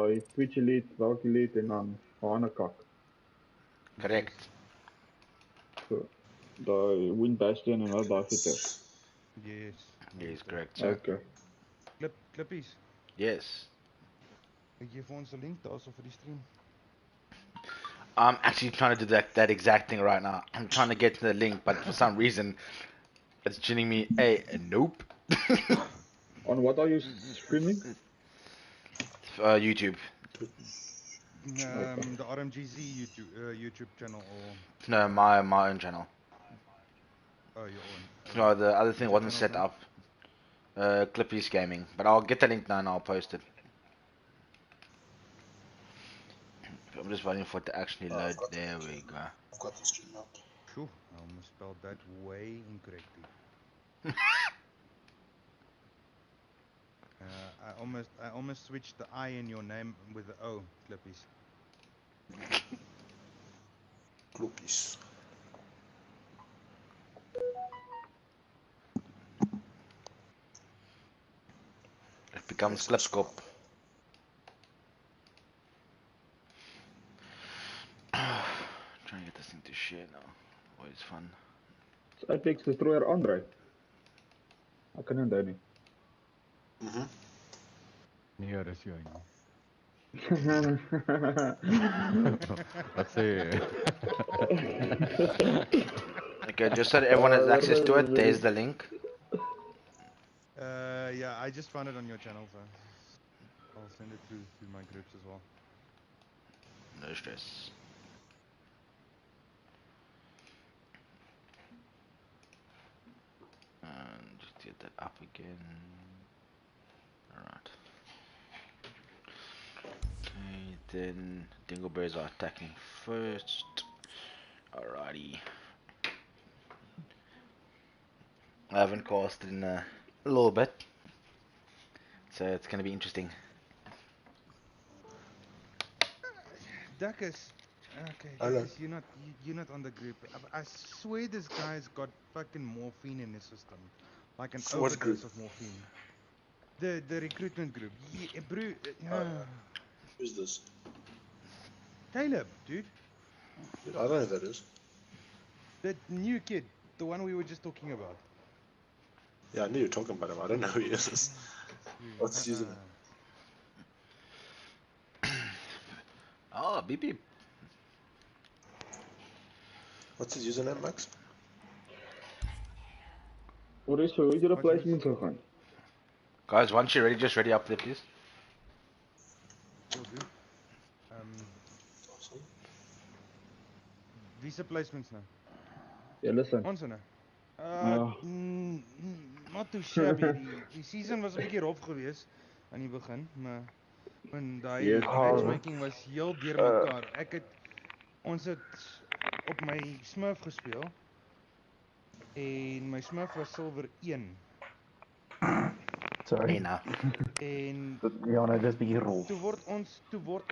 daai Twitch Elite, Dark Elite en dan Hanekak. Correct. So, daai Wind Bastion en al daai fiets. Yes. Yes, correct, sir. Okay. Klippies. Yes. Ek gee vir ons 'n link daarso vir die stream. I'm actually trying to do that exact thing right now. I'm trying to get to the link, but for some reason, it's telling me, hey, nope. On what are you streaming? YouTube. The RMGZ YouTube channel or No, my own channel. oh your own. No, the other thing What's wasn't your set channel up. Clippy's Gaming, but I'll get the link now and I'll post it. I'm just waiting for it to actually load. There we go. I've got the stream up. Phew, I almost spelled that way incorrectly. I almost switched the I in your name with the O, Klippies. Kloppies. It becomes Klipskop. Trying to get this thing to share now. Always fun. Is Apex Destroyer aandry? Ek kan nie onthou nie. Nee, dis jy nie. Wat sê jy? Okay, just so that everyone has access to it, there's the link. Yeah, I just found it on your channel, so I'll send it through my groups as well. No stress. And just get that up again. Alright. Okay, then Dingleberries are attacking first. Alrighty. I haven't cast in a little bit, so it's gonna be interesting. Duckus, okay, Hello. Duckus, you're not on the group. I swear this guy's got fucking morphine in his system, like an What overdose group? of morphine. The recruitment group. Yeah, bro, Who's this? Caleb, dude, I don't know who that is. that new kid, the one we were just talking about. Yeah, I knew you were talking about him. I don't know who he is. What's his username? Oh, beep beep. What's his username, Max? Wat is hoe het jy die placement gegaan? Guys, once you're ready, just ready up there, please. Will do. Awesome. Visa placements now. Ja, listen. Ons nou. Ja. Not too shabby. Die season was 'n bietjie rof geweest aan die begin, maar daai Yes. matchmaking was heel deurmekaar. Ons het op my Smurf gespeel en my Smurf was silver 1 Sorry. Hey, now. en Ja, nou dis bietjie rol. toe word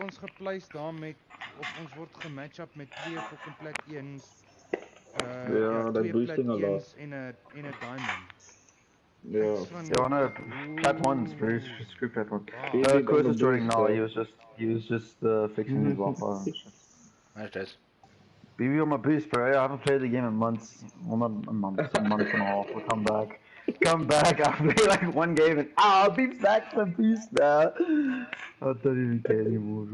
ons geplaas daar met of ons word gematch up met 2 fucking plat 1s. Ja, dat 2 boosting plat a lot. 1s en 'n diamond. Ja. Ja, no, plat ones, bro. Screw plat one. Wow. Chris is joining now. He was just fixing his Wi-Fi. Nice guys. BB on my boost, bro. I haven't played the game in months. Well, not a month, a month and a half. We'll come back. I play like one game and I'll be back to boost now. I don't even care anymore,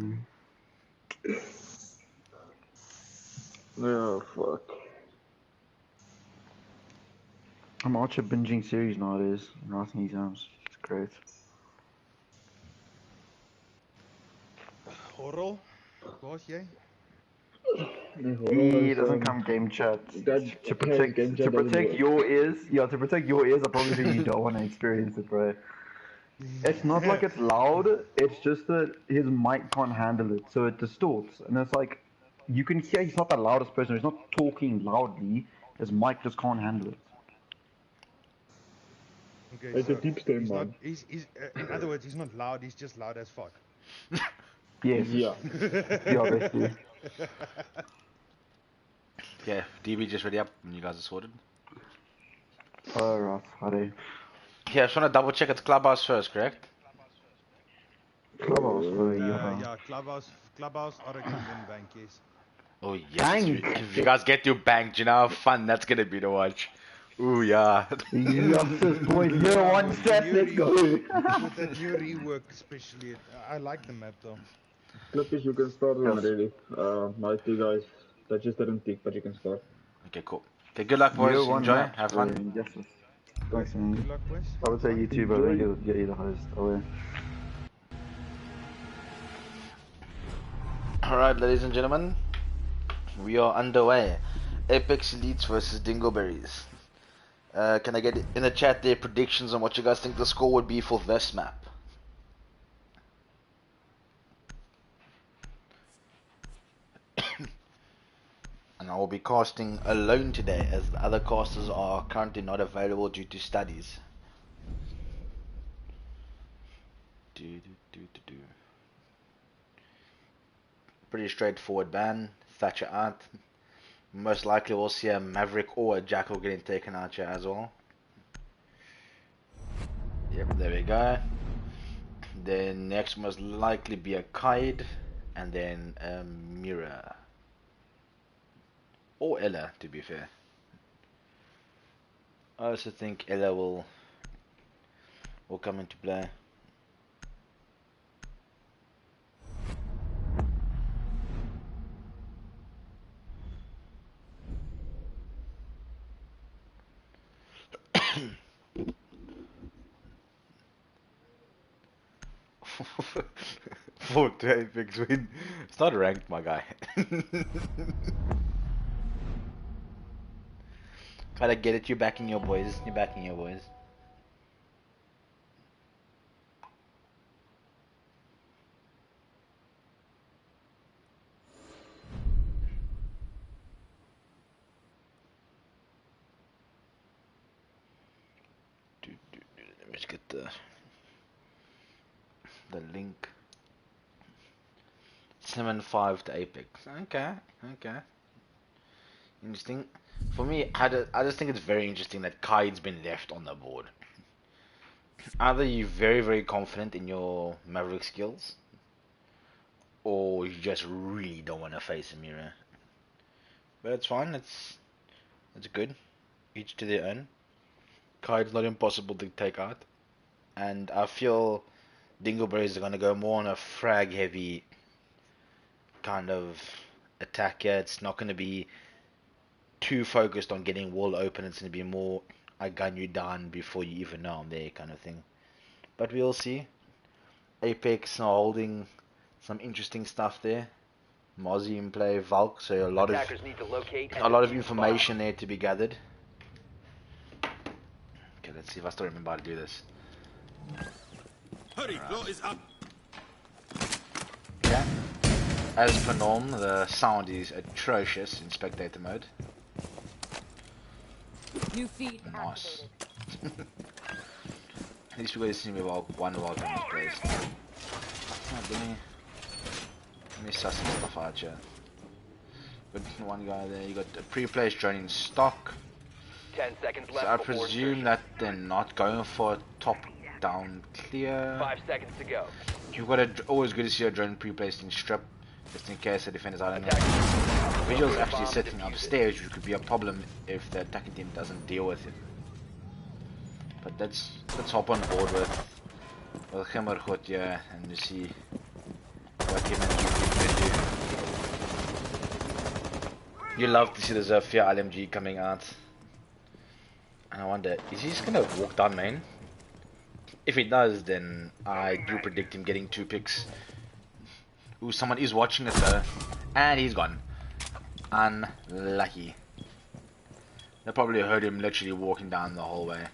bro. Ja, fuck. I'm actually binging series nowadays and writing exams. It's great. Horrel, waar's jy? He doesn't come game chat. To protect your ears. Yeah, to protect your ears, I probably think you don't want to experience it, bro. It's not like it's loud. It's just that his mic can't handle it, so it distorts. And it's like you can hear he's not the loudest person. He's not talking loudly. His mic just can't handle it. Okay, It's a deep stem, he's man. not, he's in other words, he's not loud, he's just loud as fuck. Yes. Ja. Yeah, basically. Yeah, DB just ready up when you guys are sorted. Alright, hurry. Yeah, I just want to double check it's Clubhouse first, correct? Clubhouse, bro. Yeah, yeah, Clubhouse, Oregon, then bank, yes. Oh yes, Bank. if you guys get to bank, you know how fun that's gonna be to watch. Ooh yeah. Yes, boys, year one With the set, new let's go. With that new rework, especially, I like the map though. Clippers, you can start when Yes. ready. My two guys, that just didn't tick, but you can start. Okay, cool. Okay, good luck, Year boys. one Enjoy. maps. Have fun. Yes. Thanks, man. Good luck, boys. I would say Fun. you too, but Enjoy. you're the host. Away. Alright, ladies and gentlemen, we are underway. Apex Elites versus Dingleberries. Can I get in the chat their predictions on what you guys think the score would be for this map? And I will be casting alone today as the other casters are currently not available due to studies. Pretty straightforward ban. Thatcher out. Most likely we'll see a Maverick or a Jackal getting taken out here as well. Yep, there we go. Then next most likely be a Kaid, and then a Mira. Or Ella, to be fair. I also think Ella will come into play. For to Apex win. It's not ranked, my guy. Gotta get it, you're backing your boys. You're backing your boys. Let me just get the link. 7-5 to Apex. Okay. Interesting. For me, I just think it's very interesting that Kaid's been left on the board. Either you're very, very confident in your Maverick skills, or you just really don't want to face a mirror. But it's fine, it's good. Each to their own. Kaid's not impossible to take out. And I feel Dingleberries are going to go more on a frag heavy kind of attack here. It's not going to be too focused on getting wall open. It's going to be more, I gun you down before you even know I'm there kind of thing. But we'll see. Apex are holding some interesting stuff there. Mozzie in play, Valk, so a lot of information there to be gathered. Okay, let's see if I still remember how to do this. Hurry, blow is up. Okay. As per norm, the sound is atrocious in spectator mode. New feed Nice. At least we got to see me one Valk in this place. Oh, let me suss some stuff out here. Got one guy there, you got a pre-placed drone in stock. 10 seconds left. So I presume that they're not going for a top-down clear. 5 seconds to go. You've got always good to see a drone pre-placed in strip, just in case the defenders are in there. Vigil's actually sitting upstairs, which could be a problem if the attacking team doesn't deal with it. But let's hop on board with Gimmer Goed here and we see what him and you can do. You love to see the Zofia RMG coming out. And I wonder, is he just gonna walk down main? If he does, then I do predict him getting 2 picks. Ooh, someone is watching it though. And he's gone. Unlucky. They probably heard him literally walking down the hallway.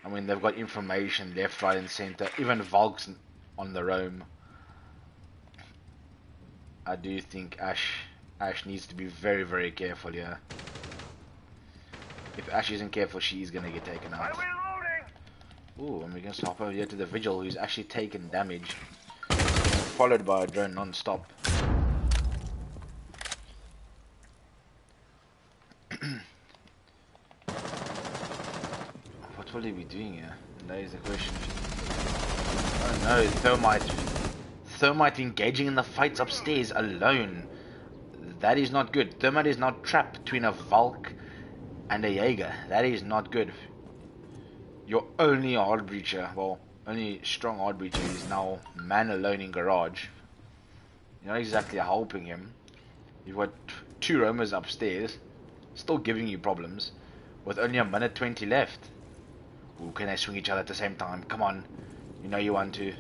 I mean, they've got information left, right and center. Even Valk's on the roam. I do think Ash needs to be very, very careful here. If Ash isn't careful, she's gonna get taken out. Ooh, and we can hop over here to the Vigil, who's actually taken damage. Followed by a drone non-stop. What will he be doing here? That is the question. Oh no, Thermite. Thermite engaging in the fights upstairs alone. That is not good. Thermite is now trapped between a Valk and a Jaeger. That is not good. Your only hard breacher, well, only strong hard breacher is now man alone in garage. You're not exactly helping him. You've got 2 roamers upstairs, still giving you problems, with only 1:20 left. Ooh, can they swing each other at the same time? Come on, you know you want to.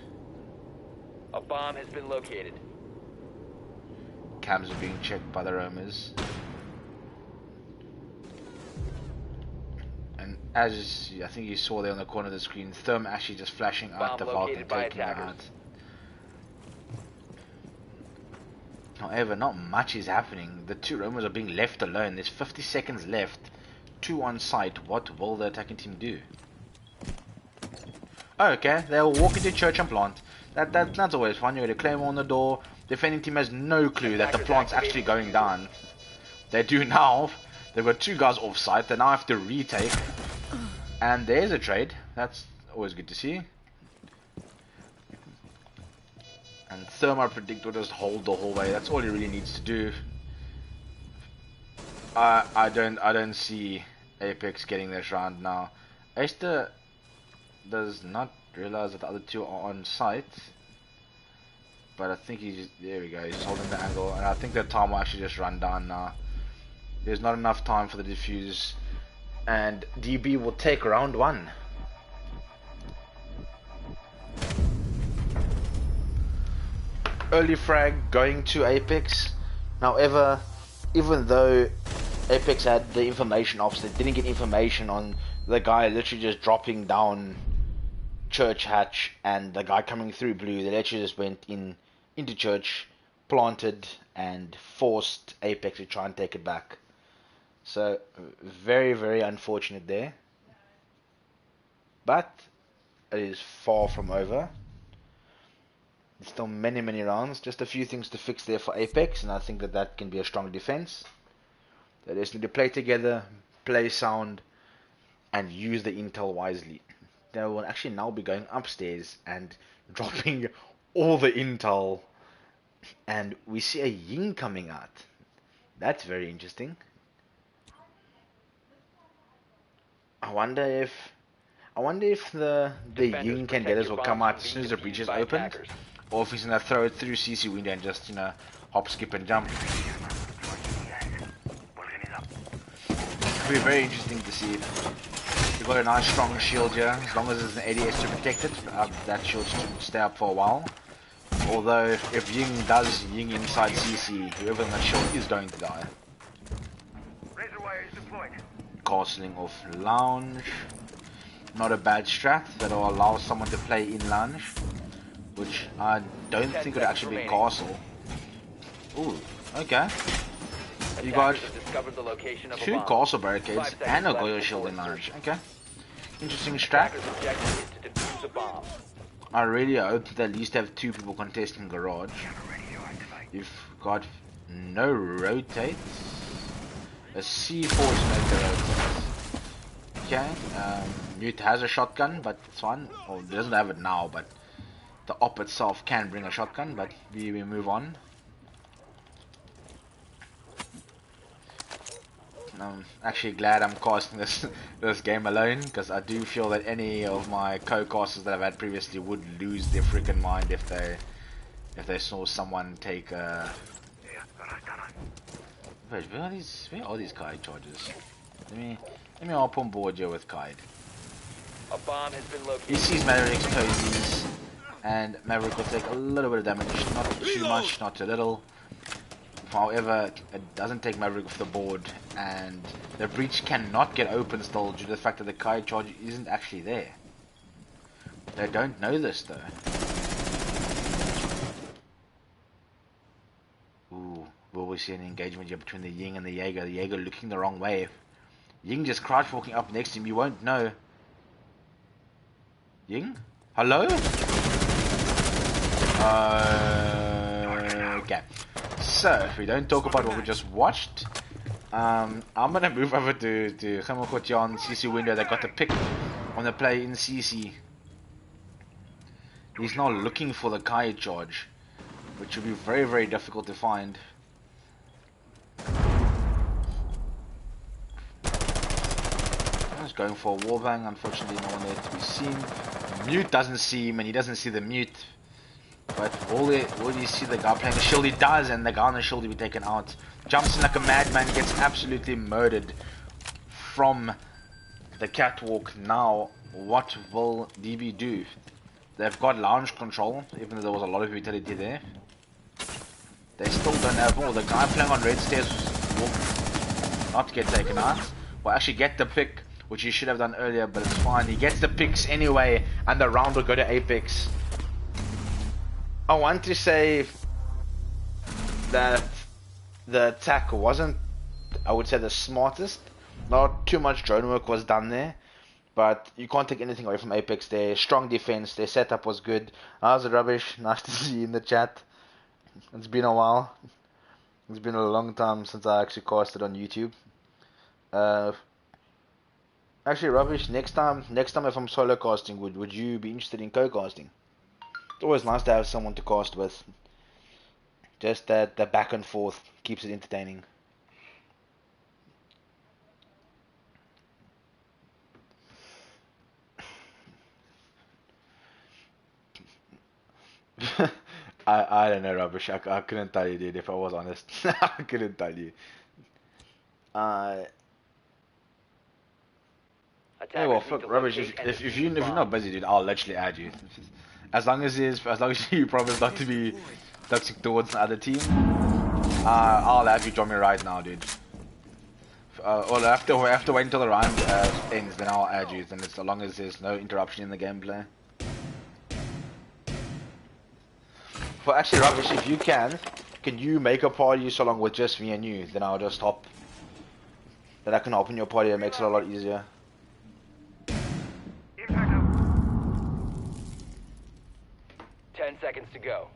A bomb has been located. Cams are being checked by the roamers. And as I think you saw there on the corner of the screen, Therm actually just flashing out the Valk and taking it out. However, not much is happening. The 2 roamers are being left alone. There's 50 seconds left. 2 on site. What will the attacking team do? Oh, okay, they'll walk into church and plant. That's always fun. You got a claymore on the door. Defending team has no clue that the plant's actually going down. They do now. They've got 2 guys off site. They now have to retake. And there's a trade. That's always good to see. And Therma Predict will just hold the hallway. That's all he really needs to do. I don't see Apex getting this round now. Esther does not realize that the other 2 are on site. But I think there we go, he's holding the angle, and I think that time will actually just run down now. There's not enough time for the defuse, and DB will take round 1. Early frag going to Apex. However, even though Apex had the information off, they didn't get information on the guy literally just dropping down church hatch and the guy coming through blue. They literally just went into church, planted, and forced Apex to try and take it back. So very, very unfortunate there. But it is far from over. There's still many, many rounds. Just a few things to fix there for Apex, and I think that can be a strong defense. They just need to play together, play sound, and use the intel wisely. They will actually now be going upstairs and dropping all the intel, and we see a Ying coming out. That's very interesting. I wonder if the Ying candidates will come out as soon as the breach is opened, or if he's gonna throw it through CC window and just hop, skip, and jump. It'll be very interesting to see. You've got a nice strong shield here, as long as there's an ADS to protect it. That shield should stay up for a while. Although if Ying does Ying inside CC, whoever on that shield is going to die. Castling off lounge. Not a bad strat that'll allow someone to play in lounge, which I don't think would actually be castle. Ooh, okay. You got 2 castle barricades and a Goyo shield in lounge. Okay. Interesting strat. I really hope that at least have 2 people contesting garage. You've got no rotates. A C4 is no rotates. Okay. Newt has a shotgun, but it's fine. Well, he doesn't have it now, but the op itself can bring a shotgun, but we move on. I'm actually glad I'm casting this game alone, because I do feel that any of my co-casters that I've had previously would lose their freaking mind if they saw someone take a... Wait, where are these kite charges? Let me hop on board here with Kite. A bomb has been located. He sees Maverick's toesies, and Maverick will take a little bit of damage, not too much, not too little. However, it doesn't take Maverick off the board, and the breach cannot get open still due to the fact that the Kite charge isn't actually there. They don't know this though. Ooh, will we see an engagement here between the Ying and the Jaeger? The Jaeger looking the wrong way. Ying just crouch walking up next to him, you won't know. Ying? Hello? Okay. So, if we don't talk about what we just watched, I'm gonna move over to Gemmelkotjan CC window. They got the pick on the play in CC. He's now looking for the Kai charge, which will be very, very difficult to find. He's going for a wallbang. Unfortunately, no one there to be seen. Mute doesn't see him, and he doesn't see the mute. But will you see the guy playing the shield? He does, and the guy on the shield will be taken out. Jumps in like a madman, gets absolutely murdered from the catwalk. Now, what will DB do? They've got lounge control, even though there was a lot of utility there. They still don't have all. The guy playing on red stairs will not get taken out. Will actually get the pick, which he should have done earlier, but it's fine. He gets the picks anyway, and the round will go to Apex. I want to say that the attack wasn't, I would say, the smartest. Not too much drone work was done there, but you can't take anything away from Apex. Their strong defense, their setup was good. How's it, Rubbish? Nice to see you in the chat. It's been a while. It's been a long time since I actually casted on YouTube. Actually, Rubbish, next time if I'm solo casting, would you be interested in co-casting? It's always nice to have someone to cast with. Just that the back and forth keeps it entertaining. I don't know, Rubbish. I couldn't tell you, dude, if I was honest. I couldn't tell you. Hey, well, fuck, Rubbish. If you're not busy, dude, I'll literally add you. As long as you promise not to be toxic towards the other team, I'll have you join me right now, dude. Or I have to wait until the round ends, then I'll add you. Then as long as there's no interruption in the gameplay. Well, actually, Rubbish, if you can you make a party so long with just me and you? Then I'll just hop. Then I can hop in your party. It makes it a lot easier. 10 seconds to go.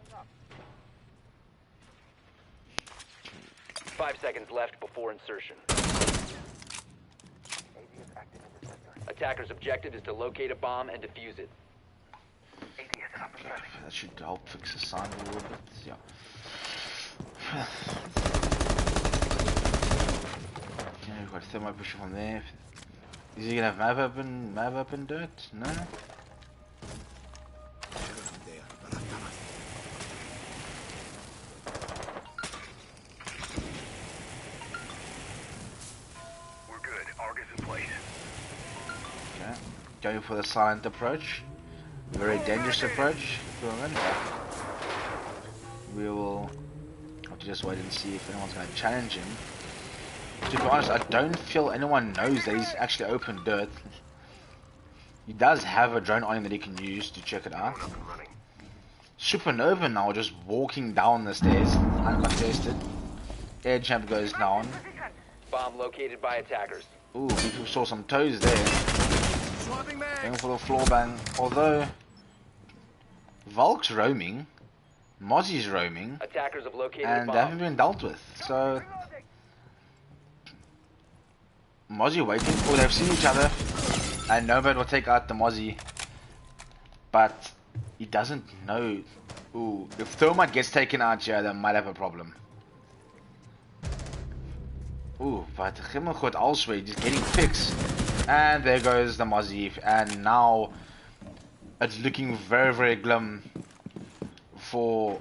5 seconds left before insertion. Attacker's objective is to locate a bomb and defuse it. Okay, that should help fix the sound a little bit, yeah. Okay, we've got thermo pusher from there. Is he gonna have map open dirt? No? We're good. Argus in place. Okay, going for the silent approach. Very dangerous approach. We will have to just wait and see if anyone's going to challenge him. To be honest, I don't feel anyone knows that he's actually open dirt. He does have a drone on him that he can use to check it out. Supernova now just walking down the stairs, uncontested. Air jump goes down. Bomb located by attackers. Ooh, we saw some toes there. Going for the floor bang. Although Valk's roaming, Mozzie's roaming, Attackers have located and they haven't been dealt with. So Mozzie waiting. Oh, they've seen each other, and Nomad will take out the Mozzie, but he doesn't know. Ooh, if Thermite gets taken out here, they might have a problem. Ooh, but Gimmel got also just getting fixed. And there goes the Mozzie, and now it's looking very, very glim for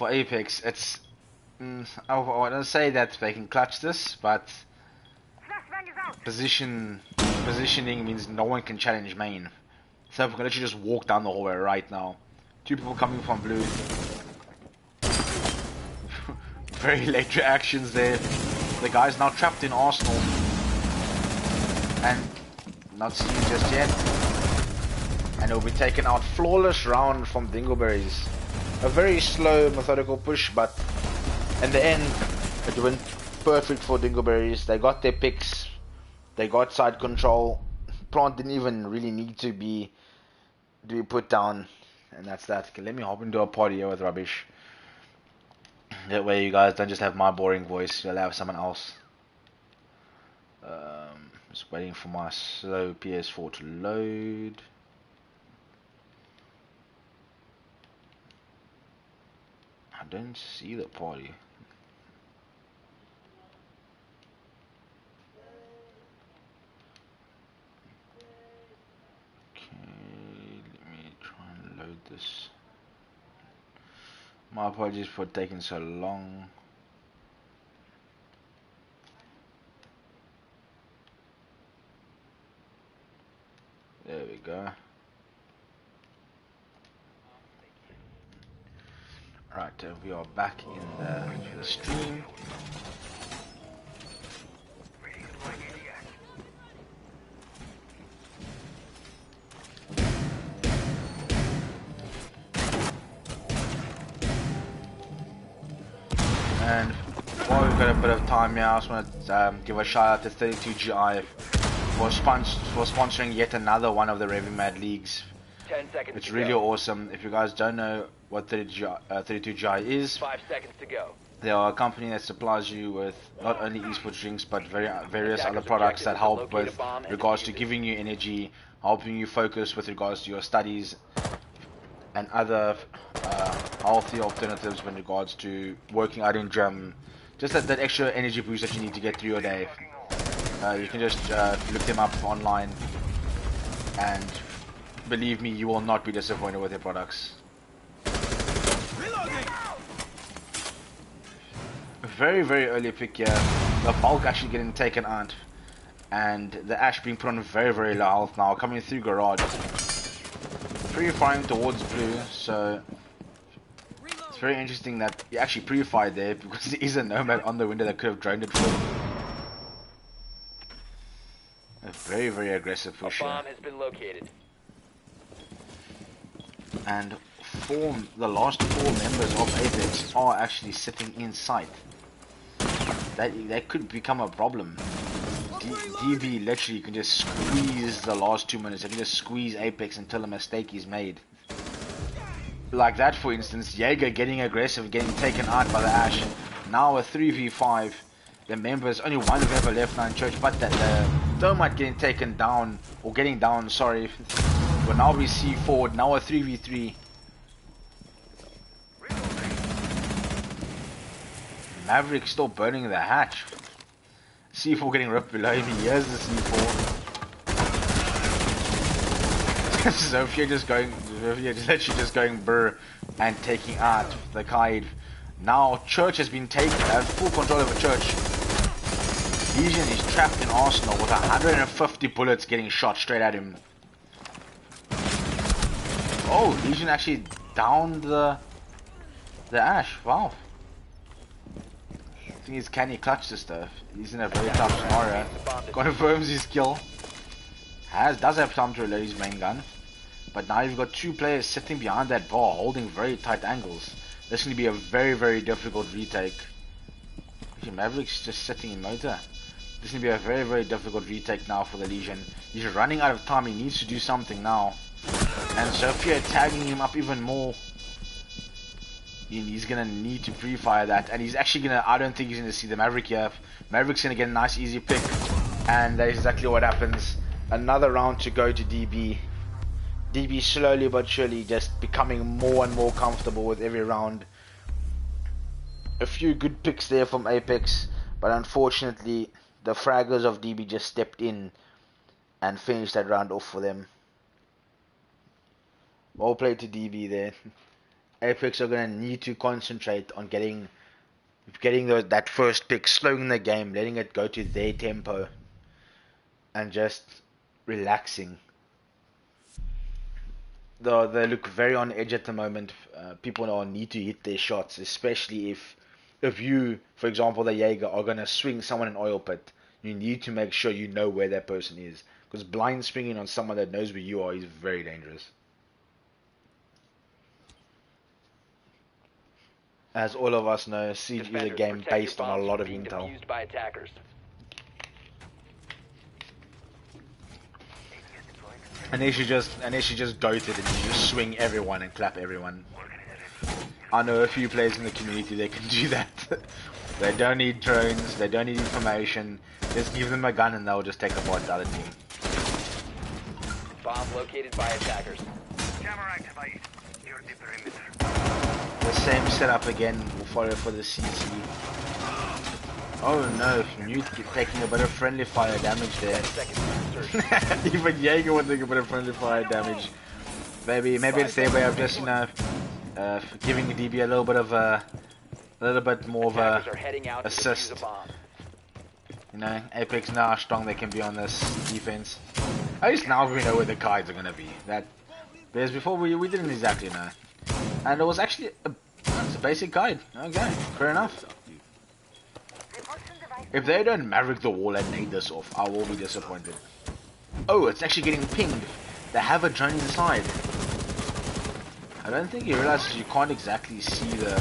Apex. It's I want to say that they can clutch this, but positioning means no one can challenge main. So we can literally just walk down the hallway right now. Two people coming from blue. Very late reactions there. The guy's now trapped in Arsenal. And not seen just yet. And he'll be taken out. Flawless round from Dingleberries. A very slow, methodical push, but in the end, it went perfect for Dingleberries. They got their picks. They got side control. Plant didn't even really need to be put down. And that's that. Okay, let me hop into a party here with Rubbish. That way you guys don't just have my boring voice. You'll have someone else. Just waiting for my slow PS4 to load. I don't see the party. Okay, let me try and load this. My apologies for taking so long. There we go. Right, we are back in the stream. And while we've got a bit of time here, I just want to give a shout out to 32GI for sponsoring yet another one of the Revimad leagues. 10 seconds It's to really go. awesome. If you guys don't know what 32GI is, 5 seconds to go. they are a company that supplies you with not only esports drinks but various other Attacker's products objective that is to help locate a with bomb and regards defuse to it. giving you energy, helping you focus with regards to your studies, and other healthy alternatives when regards to working out in gym. Just that extra energy boost that you need to get through your day. You can just look them up online, and believe me, you will not be disappointed with their products. Very, very early pick here. The bulk actually getting taken out, and the Ash being put on very, very low health now, coming through garage. Pre-firing towards blue, so it's very interesting that he actually pre-fired there because there is a nomad on the window that could have droned it for him. A very, very aggressive A push here. bomb has been located. And the last 4 members of Apex are actually sitting in sight. That could become a problem. DB literally can just squeeze the last 2 minutes. They can just squeeze Apex until a mistake is made. Like that, for instance, Jaeger getting aggressive, getting taken out by the Ash. Now a 3v5. The members, only one member left now in church, but the Thermite getting taken down, or getting down, sorry. Will now be C4, now a 3v3. Maverick still burning the hatch. C4 getting ripped below him. Here's the C4. Zofia literally just going brr and taking out the Kaid. Now Church has been taken. They have full control over Church. Legion is trapped in Arsenal with 150 bullets getting shot straight at him. Oh, Legion actually downed the Ash. Wow. I think can he clutch this stuff? He's in a very tough scenario. Confirms his kill. Does have time to reload his main gun. But now you've got 2 players sitting behind that bar holding very tight angles. This is going to be a very, very difficult retake. Maverick's just sitting in motor. This is going to be a very, very difficult retake now for the Legion. He's running out of time. He needs to do something now. And Sophia tagging him up even more. He's going to need to pre-fire that. And he's actually going to... I don't think he's going to see the Maverick here. Maverick's going to get a nice easy pick. And that is exactly what happens. Another round to go to DB. DB slowly but surely just becoming more and more comfortable with every round. A few good picks there from Apex. But unfortunately, the fraggers of DB just stepped in and finished that round off for them. Well played to DB there. Apex are going to need to concentrate on getting that first pick, slowing the game, letting it go to their tempo, and just relaxing. Though they look very on edge at the moment. People need to hit their shots, especially if you, for example, the Jaeger, are going to swing someone in oil pit. You need to make sure you know where that person is, because blind swinging on someone that knows where you are is very dangerous. As all of us know, Siege is a game based on a lot of intel. By attackers. Unless you just goated and you just swing everyone and clap everyone. I know a few players in the community that can do that. They don't need drones, they don't need information. Just give them a gun and they'll just take apart the other team. Bomb located by attackers. Jammer activate. Near the perimeter. The same setup again. We'll follow for the CC. Oh no, Newt taking a bit of friendly fire damage there. 10 seconds to insertion. Even Jaeger would take a bit of friendly fire damage. Maybe it's their way of just, you know, giving DB a little bit of a little bit more of a Attackers are heading out to assist. defuse a bomb. You know, Apex know how strong they can be on this defense. At least now we know where the guides are gonna be. That because before we didn't exactly know, and it was actually it's a basic guide. Okay, fair enough. If they don't Maverick the wall and nade this off, I will be disappointed. Oh, it's actually getting pinged. They have a drone inside. I don't think you realize you can't exactly see the...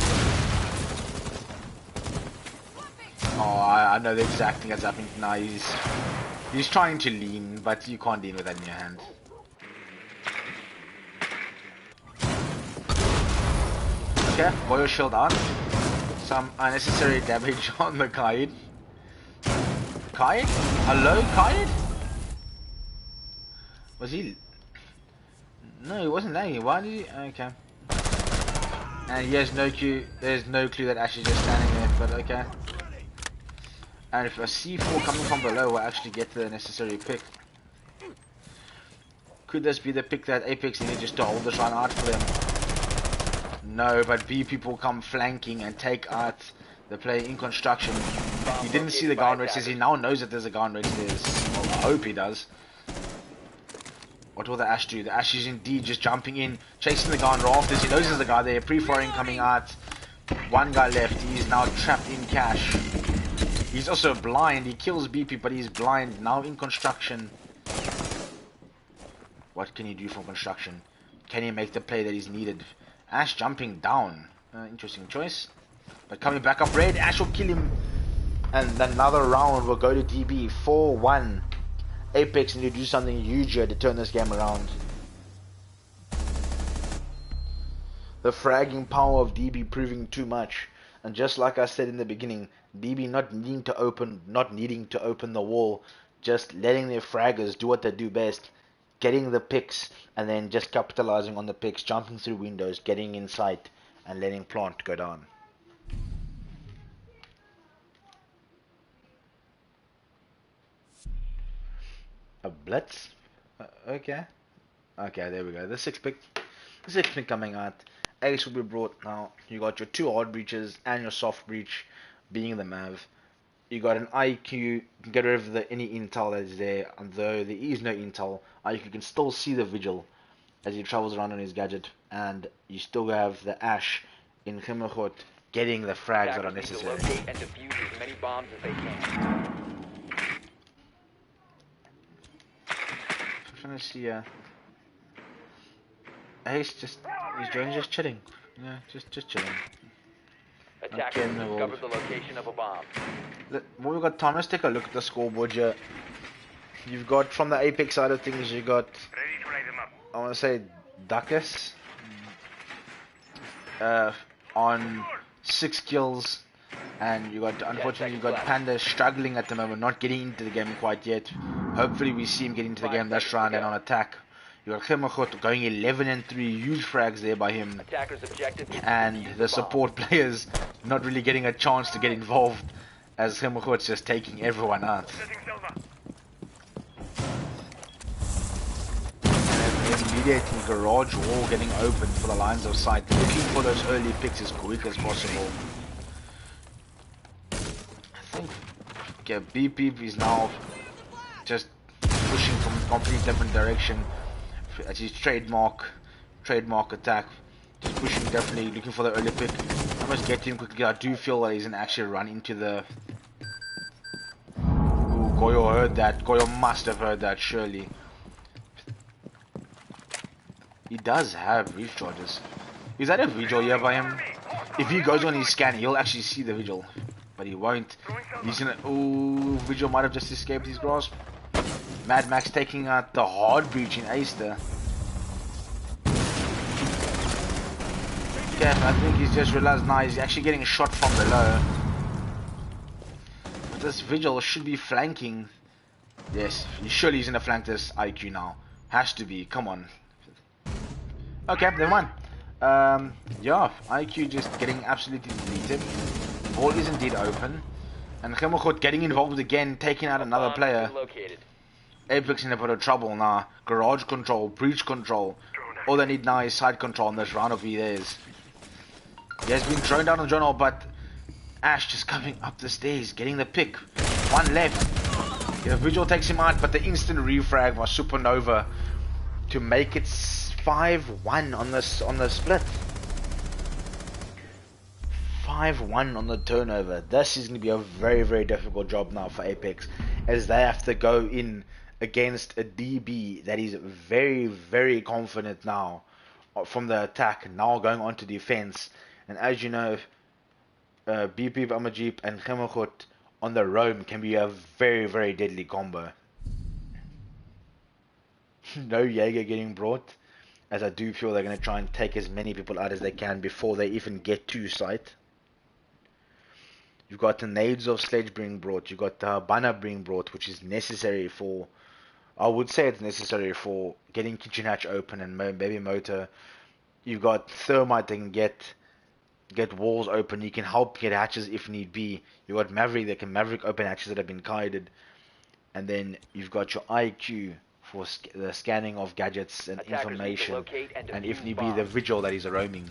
Oh, I know the exact thing that's happening now. He's trying to lean, but you can't lean with that in your hand. Okay, Boyo shield out. Some unnecessary damage on the Kaid. Kaid? Hello, Kaid? Was he... No, he wasn't lagging. Why did he... Okay. And he has no clue... There's no clue that Ash is just standing there, but okay. And if a C4 coming from below will actually get the necessary pick. Could this be the pick that Ap3x needed just to hold this run out for them? No, but B people come flanking and take out the player in construction. He didn't see the guard races. He now knows that there's a guard race there. Well, I hope he does. What will the Ash do? The Ash is indeed just jumping in, chasing the guy on rafters. He knows there's a guy there. Pre-firing coming out. One guy left. He's now trapped in cash. He's also blind. He kills BP, but he's blind. Now in construction. What can he do from construction? Can he make the play that is needed? Ash jumping down. Interesting choice. But coming back up red. Ash will kill him. And another round will go to DB. 4-1. Ap3x need to do something huge here to turn this game around. The fragging power of DB proving too much. And just like I said in the beginning, DB not needing to open the wall, just letting their fraggers do what they do best, getting the picks, and then just capitalizing on the picks, jumping through windows, getting in sight, and letting plant go down. A blitz? Okay. Okay, there we go. The six pick coming out. Ace will be brought now. You got your two hard breaches and your soft breach being the Mav. You got an IQ, you can get rid of any intel that is there, and though there is no intel, IQ can still see the Vigil as he travels around on his gadget, and you still have the Ash in Khimmerhut getting the frags that are necessary. Locate and defuse as many bombs as they can. I'm trying to see Ace just just chilling. Yeah, just chilling. Attackers discovered the location of a bomb. What we've got, Tom, let's take a look at the scoreboard here. You've got, from the Ap3x side of things, you got, I want to say, Duckus on 6 kills, and you got, unfortunately, you got Panda struggling at the moment, not getting into the game quite yet. Hopefully we see him get into the game this round and on attack. You got Khimmerhut going 11-3, huge frags there by him. Attackers objective And the support players not really getting a chance to get involved, as Khimmerhut's just taking everyone out. And immediately garage wall getting open for the lines of sight, looking for those early picks as quick as possible. I think BP is now just pushing from a completely different direction. As his trademark attack, just pushing, definitely looking for the early pick. I must get him quickly. I do feel that he's gonna actually run into the... Ooh, Goyo heard that. Goyo must have heard that, surely. He does have reef charges. Is that a Vigil here by him? If he goes on his scan, he'll actually see the Vigil. But he won't. He's gonna... Ooh, Vigil might have just escaped his grasp. Mad Max taking out the hard breach in Ace there. Okay, I think he's just realized now he's actually getting shot from below. But this Vigil should be flanking. Yes, surely he's gonna flank this IQ now. Has to be, come on. Okay, never mind. Yeah, IQ just getting absolutely deleted. Ball is indeed open. And Gemmelgoed getting involved again, taking out another Bomb has player. been located. Ap3x in a bit of trouble now. Garage control, breach control. All they need now is side control in this round of Elitez. He has been thrown down on Journal, but Ash just coming up the stairs, getting the pick. One left. The visual takes him out, but the instant refrag was Supernova to make it 5-1 on the split. 5-1 on the turnover. This is going to be a very, very difficult job now for Ap3x, as they have to go in against a DB that is very, very confident now from the attack, now going on to defense. And as you know, BP, Amajip and Gemmelgoed on the roam can be a very, very deadly combo. No Jaeger getting brought, as I do feel they're going to try and take as many people out as they can before they even get to site. You've got the nades of Sledge being brought, you've got the Banner being brought, which is necessary for, I would say it's necessary for getting Kitchen Hatch open and maybe Motor. You've got Thermite that can get walls open, he can help get hatches if need be. You've got Maverick that can Maverick open hatches that have been guided. And then you've got your IQ for the scanning of gadgets and Attackers need to information, locate and and if defuse need be the bombs. vigil that is roaming.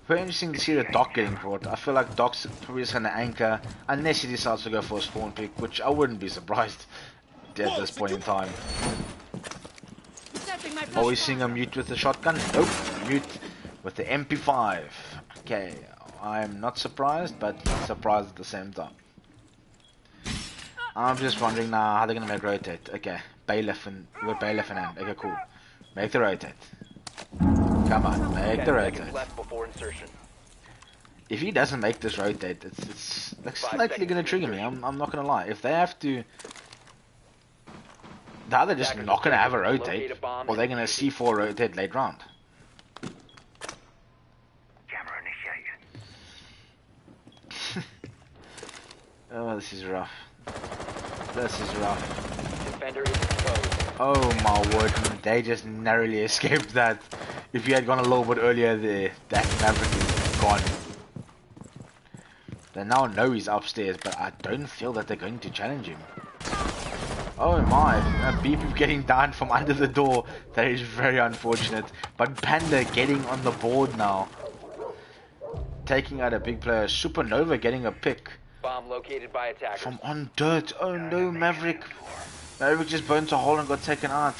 Very interesting to see the Doc getting brought. I feel like Doc's probably just going to anchor unless he decides to go for a spawn pick, which I wouldn't be surprised at this point in time. Are we seeing a mute with the shotgun? Nope, mute with the MP5. Okay, I'm not surprised, but surprised at the same time. I'm just wondering now how they're going to make rotate. Okay, Bailiff and with Bailiff in hand. Okay, cool. Make the rotate. Come on, make the rotate. Left before insertion. If he doesn't make this rotate, it's likely going to trigger me. I'm not going to lie. If they have to, they're either just not going to have a rotate, or they're going to C4 rotate late round. Camera initiated. Oh, this is rough. This is rough. Defender is exposed. Oh my word, they just narrowly escaped that. If you had gone a little bit earlier there, that Maverick is gone. They now know he's upstairs, but I don't feel that they're going to challenge him. Oh my, that beep getting down from under the door, that is very unfortunate. But Panda getting on the board now. Taking out a big player, Supernova getting a pick. Bomb located by attackers. From on dirt, oh no, Maverick. Maverick just burnt a hole and got taken out.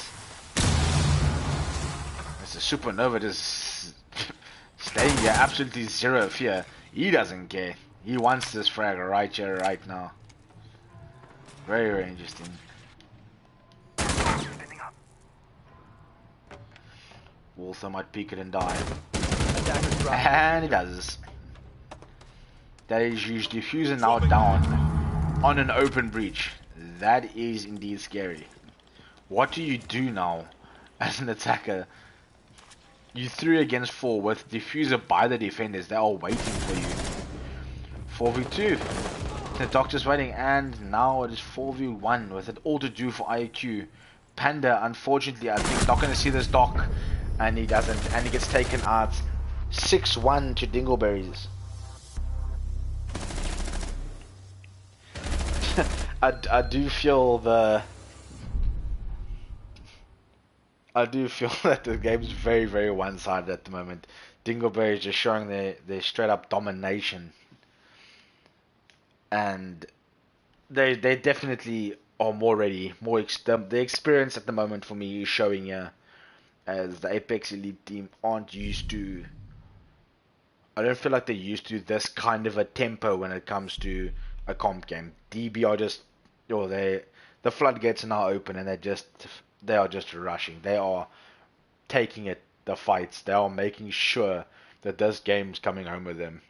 It's a Supernova just staying here, absolutely zero fear. He doesn't care. He wants this frag right here, right now. Very, very interesting. Walther might peek it and die. And he does. That is used diffuser now down on an open breach. That is indeed scary. What do you do now as an attacker? You 3 against 4 with diffuser by the defenders. They are waiting for you. 4v2. The Doctor's waiting, and now it is 4v1 with it all to do for IQ. Panda, unfortunately, I think not going to see this Doc, and he doesn't, and he gets taken out. 6-1 to Dingleberries. I do feel that the game's very, very one-sided at the moment. Dingleberries just showing their straight-up domination, and they definitely are more ready. The experience at the moment for me is showing here, as the Ap3x Elite team aren't used to. I don't feel like they're used to this kind of a tempo when it comes to a comp game. DB are just, the floodgates are now open, and they are just rushing. They are taking the fights. They are making sure that this game's coming home with them.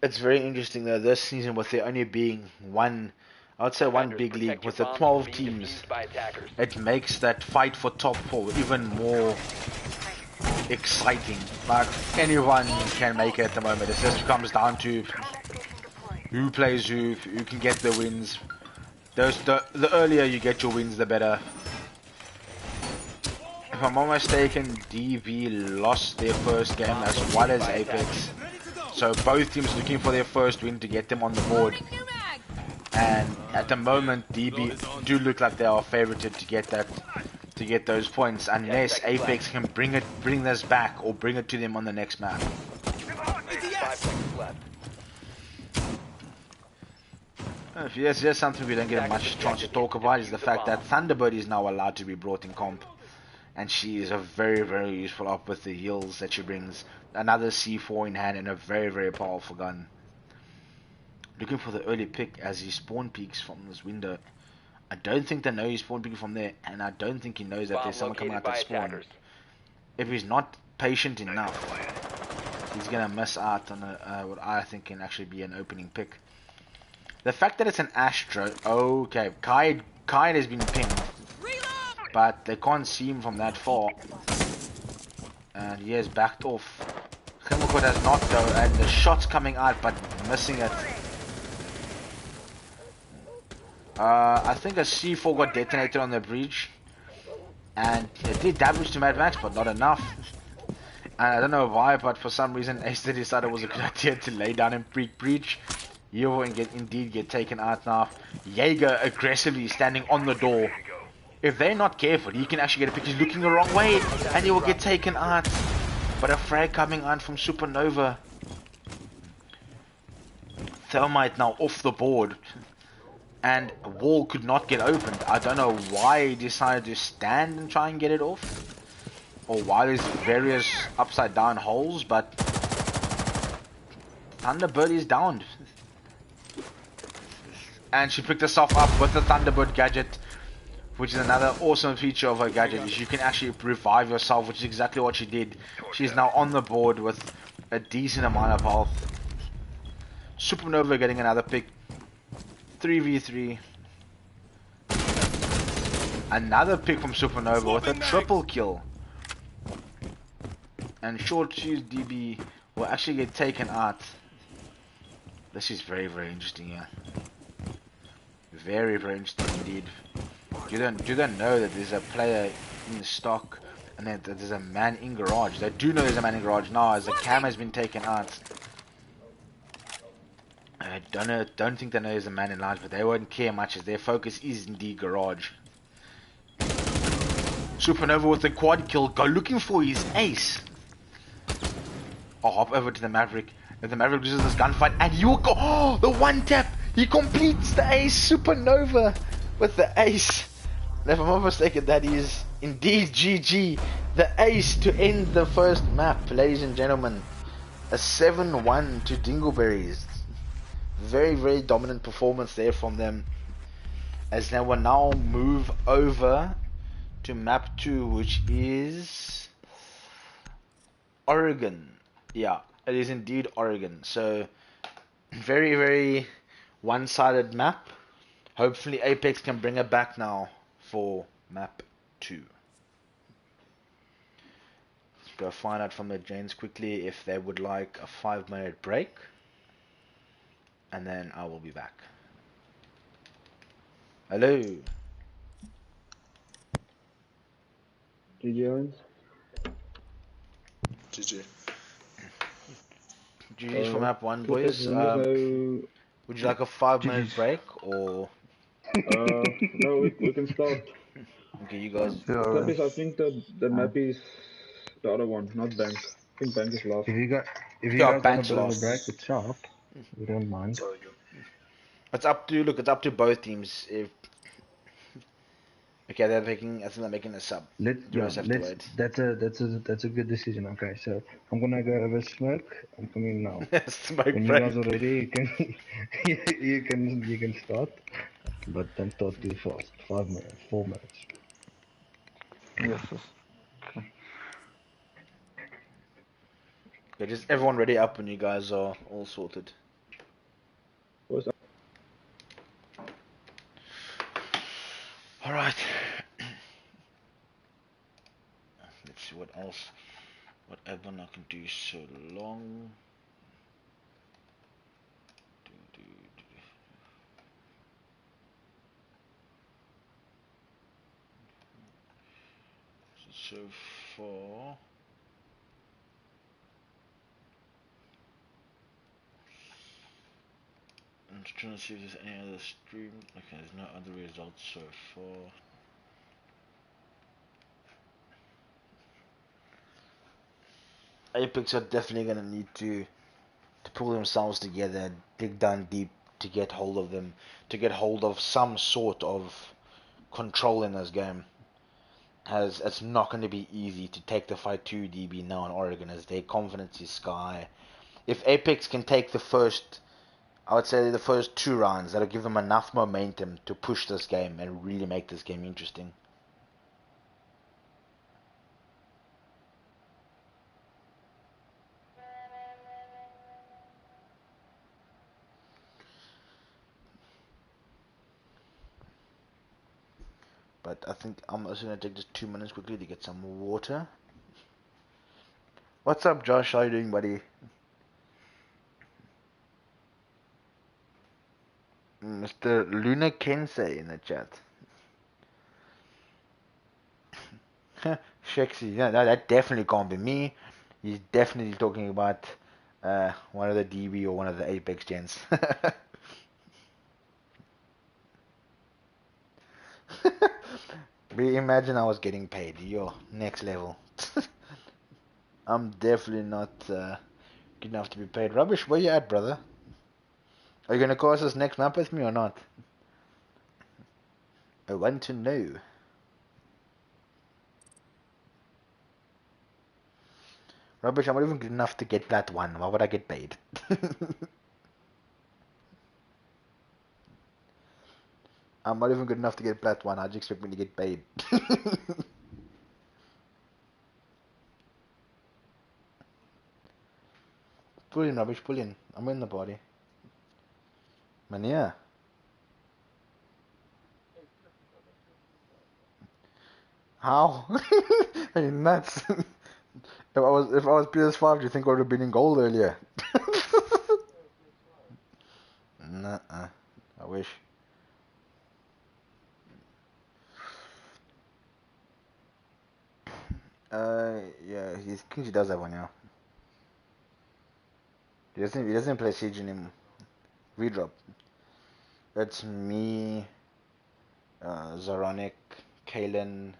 It's very interesting though, this season, with there only being one big league with the 12 teams, it makes that fight for top 4 even more exciting. Like, anyone can make it at the moment. It just comes down to who plays who can get the wins. The earlier you get your wins, the better. If I'm not mistaken, DB lost their first game as well as Apex. So both teams looking for their first win to get them on the board. And at the moment, DB do look like they are favorited to get those points, unless Apex can bring this back or bring it to them on the next map. 5 seconds left. Yes, just something we don't get much chance to talk about is the fact that Thunderbird is now allowed to be brought in comp. And she is a very, very useful op with the heals that she brings. Another C4 in hand and a very, very powerful gun. Looking for the early pick as he spawn peeks from this window. I don't think they know he's spawn peeking from there, and I don't think he knows that there's someone coming out to spawn. If he's not patient enough, he's gonna miss out on what I think can actually be an opening pick. The fact that it's an Astro, okay, Kaid has been pinged, but they can't see him from that far, and he has backed off. Chemicot has not though, and the shot's coming out but missing it. I think a C4 got detonated on the breach, and it did damage to Mad Max, but not enough. And I don't know why, but for some reason Ace decided it was a good idea to lay down and breach. He will indeed get taken out now. Jaeger aggressively standing on the door. If they're not careful, he can actually get a pick. He's looking the wrong way, and he will get taken out. But a frag coming out from Supernova. Thermite now off the board. And wall could not get opened. I don't know why he decided to stand and try and get it off. Or why there's various upside down holes, but Thunderbird is downed. And she picked herself up with the Thunderbird gadget, which is another awesome feature of her gadget, is you can actually revive yourself, which is exactly what she did. She's now on the board with a decent amount of health. Supernova getting another pick. 3v3. Another pick from Supernova with a triple kill. And Short Shoes DB will actually get taken out. This is very, very interesting here. Very, very interesting indeed. Do they know that there's a player in stock and that there's a man in garage? They do know there's a man in garage now as the cam has been taken out. I don't think they know there's a man in large, but they won't care much as their focus is indeed garage. Supernova with the quad kill, go looking for his ace. I'll hop over to the Maverick. If the Maverick loses this gunfight, and he will go, oh, the one tap, he completes the ace. Supernova with the ace. And if I'm not mistaken, that is indeed GG. The ace to end the first map, ladies and gentlemen. A 7-1 to Dingleberries. Very, very dominant performance there from them. As they will now move over to map 2, which is Oregon. Yeah, it is indeed Oregon. So, very, very one-sided map. Hopefully Apex can bring it back now for map 2. Let's go find out from the Janes quickly if they would like a 5-minute break. And then I will be back. Hello. GG Owens. GG. GG's for map 1, boys. Would you like a 5-minute break or? No, we can start. Okay, you guys. I think the map is the other one, not Bank. I think Bank is last. If you guys Yeah, want a bit of a lost. break, it's sharp. We don't mind. Sorry, go. It's up to both teams. If okay, I think they're making a sub. You guys have to wait. That's a good decision. Okay, so I'm gonna go over smoke. I'm coming now. Smoke When break. you guys are ready, you can start, but don't start too fast. 5 minutes, 4 minutes. Yes. Okay, just everyone ready up when you guys are all sorted. What's up? Alright. Let's see what else. that one I can do so long. So far, I'm just trying to see if there's any other stream. Okay, there's no other results so far. Ap3x are definitely going to need to pull themselves together and dig down deep to get hold of them, to get hold of some sort of control in this game. As it's not going to be easy to take the fight to DB now in Oregon, as their confidence is sky. If Ap3x can take the first, I would say the first 2 rounds, that'll give them enough momentum to push this game and really make this game interesting. But I think I'm also going to take just 2 minutes quickly to get some water. What's up, Josh? How you doing, buddy? Mr. Luna Kensei in the chat. Shexy, yeah, no, that definitely can't be me. He's definitely talking about one of the DB or one of the Ap3x gents. Imagine I was getting paid. Yo, next level. I'm definitely not good enough to be paid. Rubbish, where you at, brother? Are you gonna cause this next map with me or not? I want to know. Rubbish, I'm not even good enough to get that one. Why would I get paid? I'm not even good enough to get plat one. How'd you expect me to get paid? Pull in, Rubbish, pull in. I'm in the party. Mania. How? Are you nuts? If I was PS5, do you think I would have been in gold earlier? Nuh-uh. I wish. Yeah, he thinks he does have one, yeah. He doesn't play Siege anymore. Redrop. It's me, Zaronic, Kalen,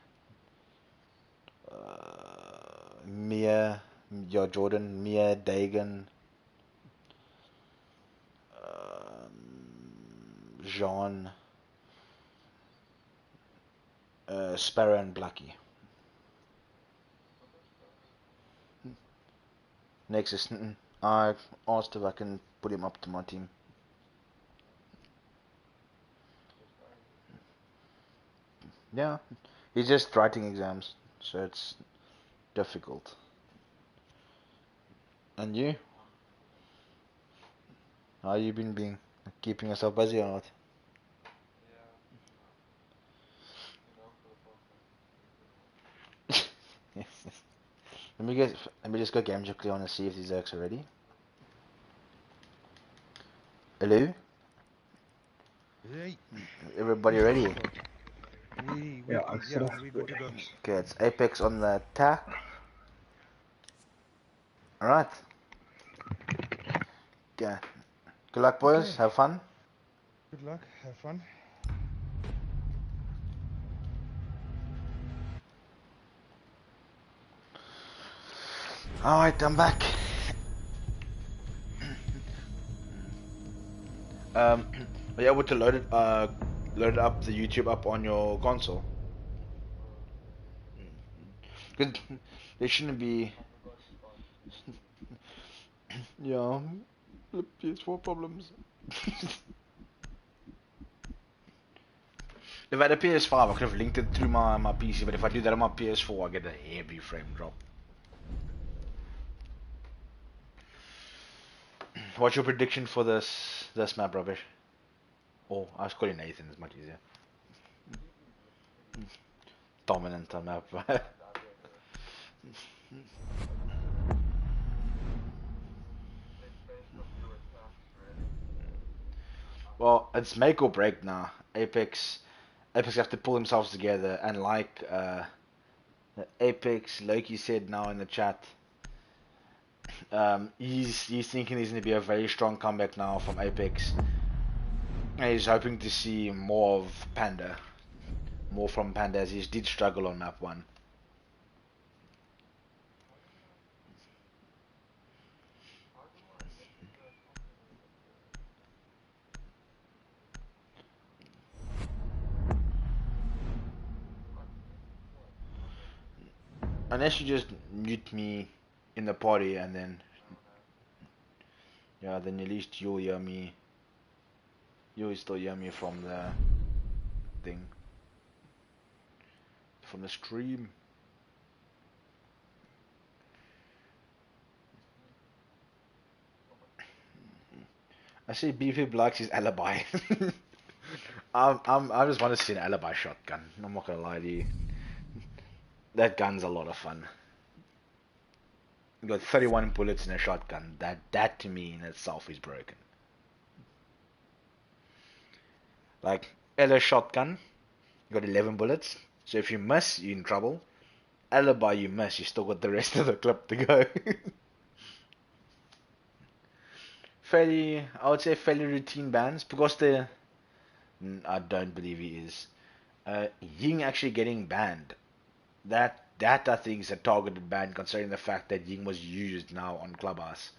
Mia, Jordan, Mia, Dagan, Jean, Sparrow, and Blackie. Nexus. I asked if I can put him up to my team. Yeah, he's just writing exams, so it's difficult. And you? How you been keeping yourself busy or not? Yes. Let me just go game quickly on and see if these Zerks are ready. Hello? Hey. Everybody ready? Yeah, I'm set up. We good to go. Okay, it's Ap3x on the attack. Alright. Okay. Good luck, boys. Okay. Have fun. Good luck. Have fun. Alright, I'm back. Are you able to load up the YouTube up on your console? Good. There shouldn't be. Yeah, the PS4 problems. If I had a PS5, I could have linked it through my PC, but if I do that on my PS4, I get a heavy frame drop. What's your prediction for this map, Rubbish? Oh, I was calling Nathan, it's much easier. Dominant on map. Well, it's make or break now. Apex have to pull themselves together, and like Apex, Loki said now in the chat, he's thinking there's going to be a very strong comeback now from Apex. And he's hoping to see more of Panda, more from Panda, as he did struggle on map 1. Unless you just mute me in the party, and then yeah, then at least you'll hear me. You'll still hear me from the thing, from the stream. I see BP likes his alibi. I just want to see an alibi shotgun. I'm not gonna lie to you. That gun's a lot of fun. You got 31 bullets in a shotgun. That to me in itself is broken. Like Ella shotgun, you got 11 bullets. So if you miss, you're in trouble. Alibi, you miss, you still got the rest of the clip to go. I would say fairly routine bans, because I don't believe he is. Ying actually getting banned. That I think is a targeted ban, considering the fact that Ying was used now on Clubhouse.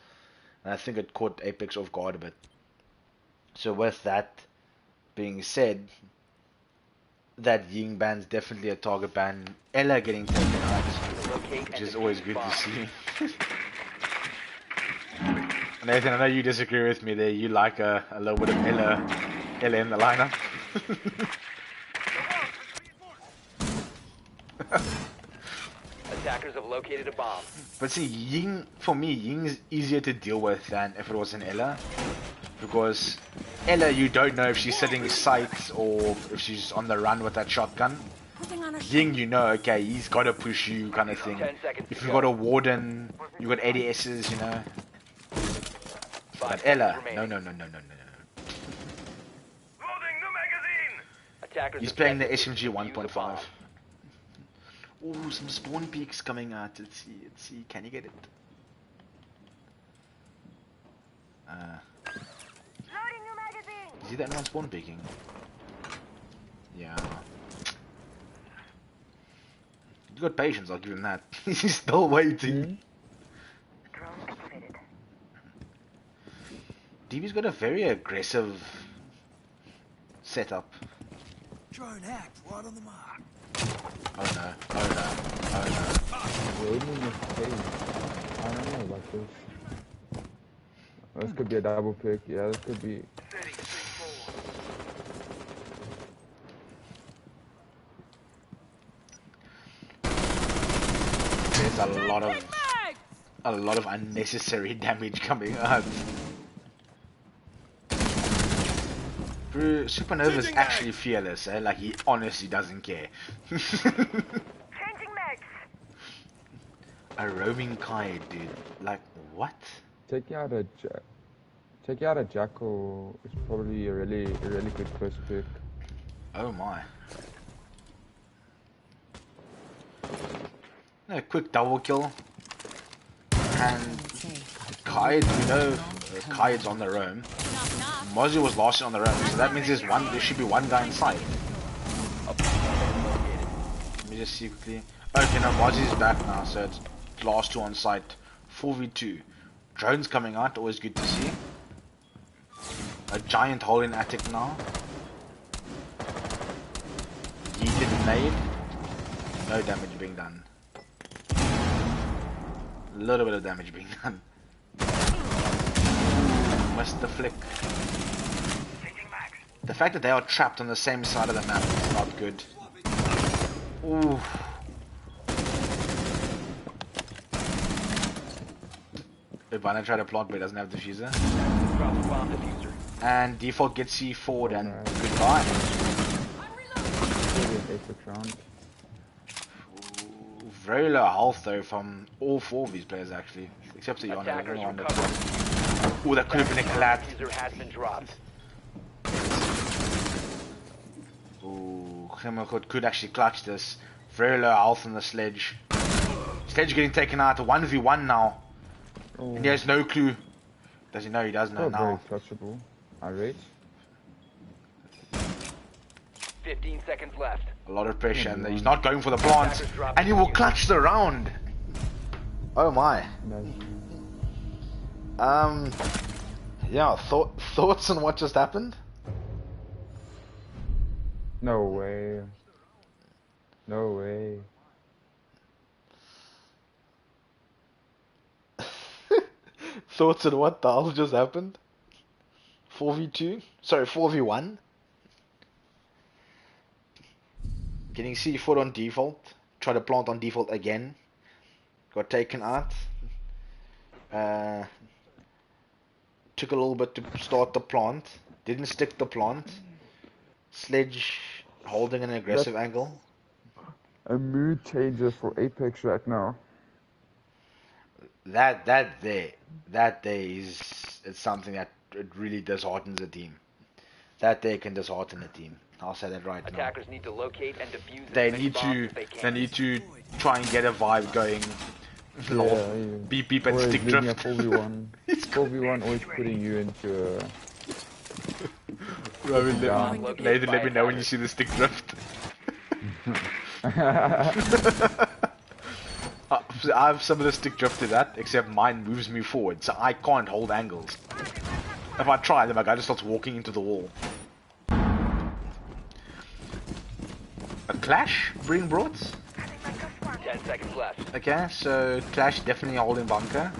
And I think it caught Apex off guard a bit. So with that being said, that Ying ban's definitely a target ban. Ella getting taken out, which is always good to see. Nathan, I know you disagree with me there. You like a little bit of Ella in the lineup. Attackers have located a bomb. But see, Ying, for me, Ying's easier to deal with than if it was an Ella. Because Ella, you don't know if she's sitting sight or if she's on the run with that shotgun. Ying, you know, okay, he's got to push you kind of thing. If you've got a warden, you've got ADSs, you know. But Ella, no. He's playing the SMG 1.5. Oh, some spawn peaks coming out. Let's see. Can you get it? You see that one spawn peeking? Yeah. You got patience, I'll give him that. He's still waiting. DB's got a very aggressive setup. Drone hacked right on the mark. Oh no. Roaming is crazy. I don't know about this. This could be a double pick. Yeah, this could be. There's a lot of unnecessary damage coming out. Bro, Supernova's actually fearless, eh? Like, he honestly doesn't care. A roaming Kai, dude. Like, what? Taking out a Jackal is probably a really good first pick. Oh my. A quick double kill. And Kai, we know Kai's on the roam. Mozzie was last on the roam, so that means there should be one guy inside. Let me just see quickly. Okay, no, Mozzie's back now, so it's last two on site. 4v2. Drones coming out, always good to see. A giant hole in attic now. Yeeted nade. No damage being done. A little bit of damage being done. Missed the flick. The fact that they are trapped on the same side of the map is not good. Ooh. Ivana tried to plant but he doesn't have diffuser. And default gets C4'd and goodbye. Ooh, very low health though from all four of these players actually. Except for Yana. Oh, that could have been a collapse. could actually clutch this. Very low health on the Sledge. Sledge getting taken out. 1v1 now. And he has no clue. Does he know? He does know Not now. very touchable. I rate. 15 seconds left. A lot of pressure, and he's not going for the plant. And he will clutch the round. Oh my. Yeah, thoughts on what just happened? No way. No way. Thoughts on what the hell just happened? 4v2? Sorry, 4v1? Getting C4 on default. Try to plant on default again. Got taken out. Took a little bit to start the plant. Didn't stick the plant. Sledge holding an aggressive angle. A mood changer for Apex right now. That there is it's something that it really disheartens a team. That there can dishearten a team. I'll say that right now. Attackers need to locate and defuse They as many need bombs to as they can. try and get a vibe going. Yeah, Beep beep and always stick leaving drift. a 4v1. 4v1 always putting you into a... Robin, down. Nathan, let me know when you see the stick drift. I have some of the stick drift to that, except mine moves me forward, so I can't hold angles. If I try, then my guy just starts walking into the wall. A clash being brought? 10 seconds left. Okay, so clash definitely holding bunker.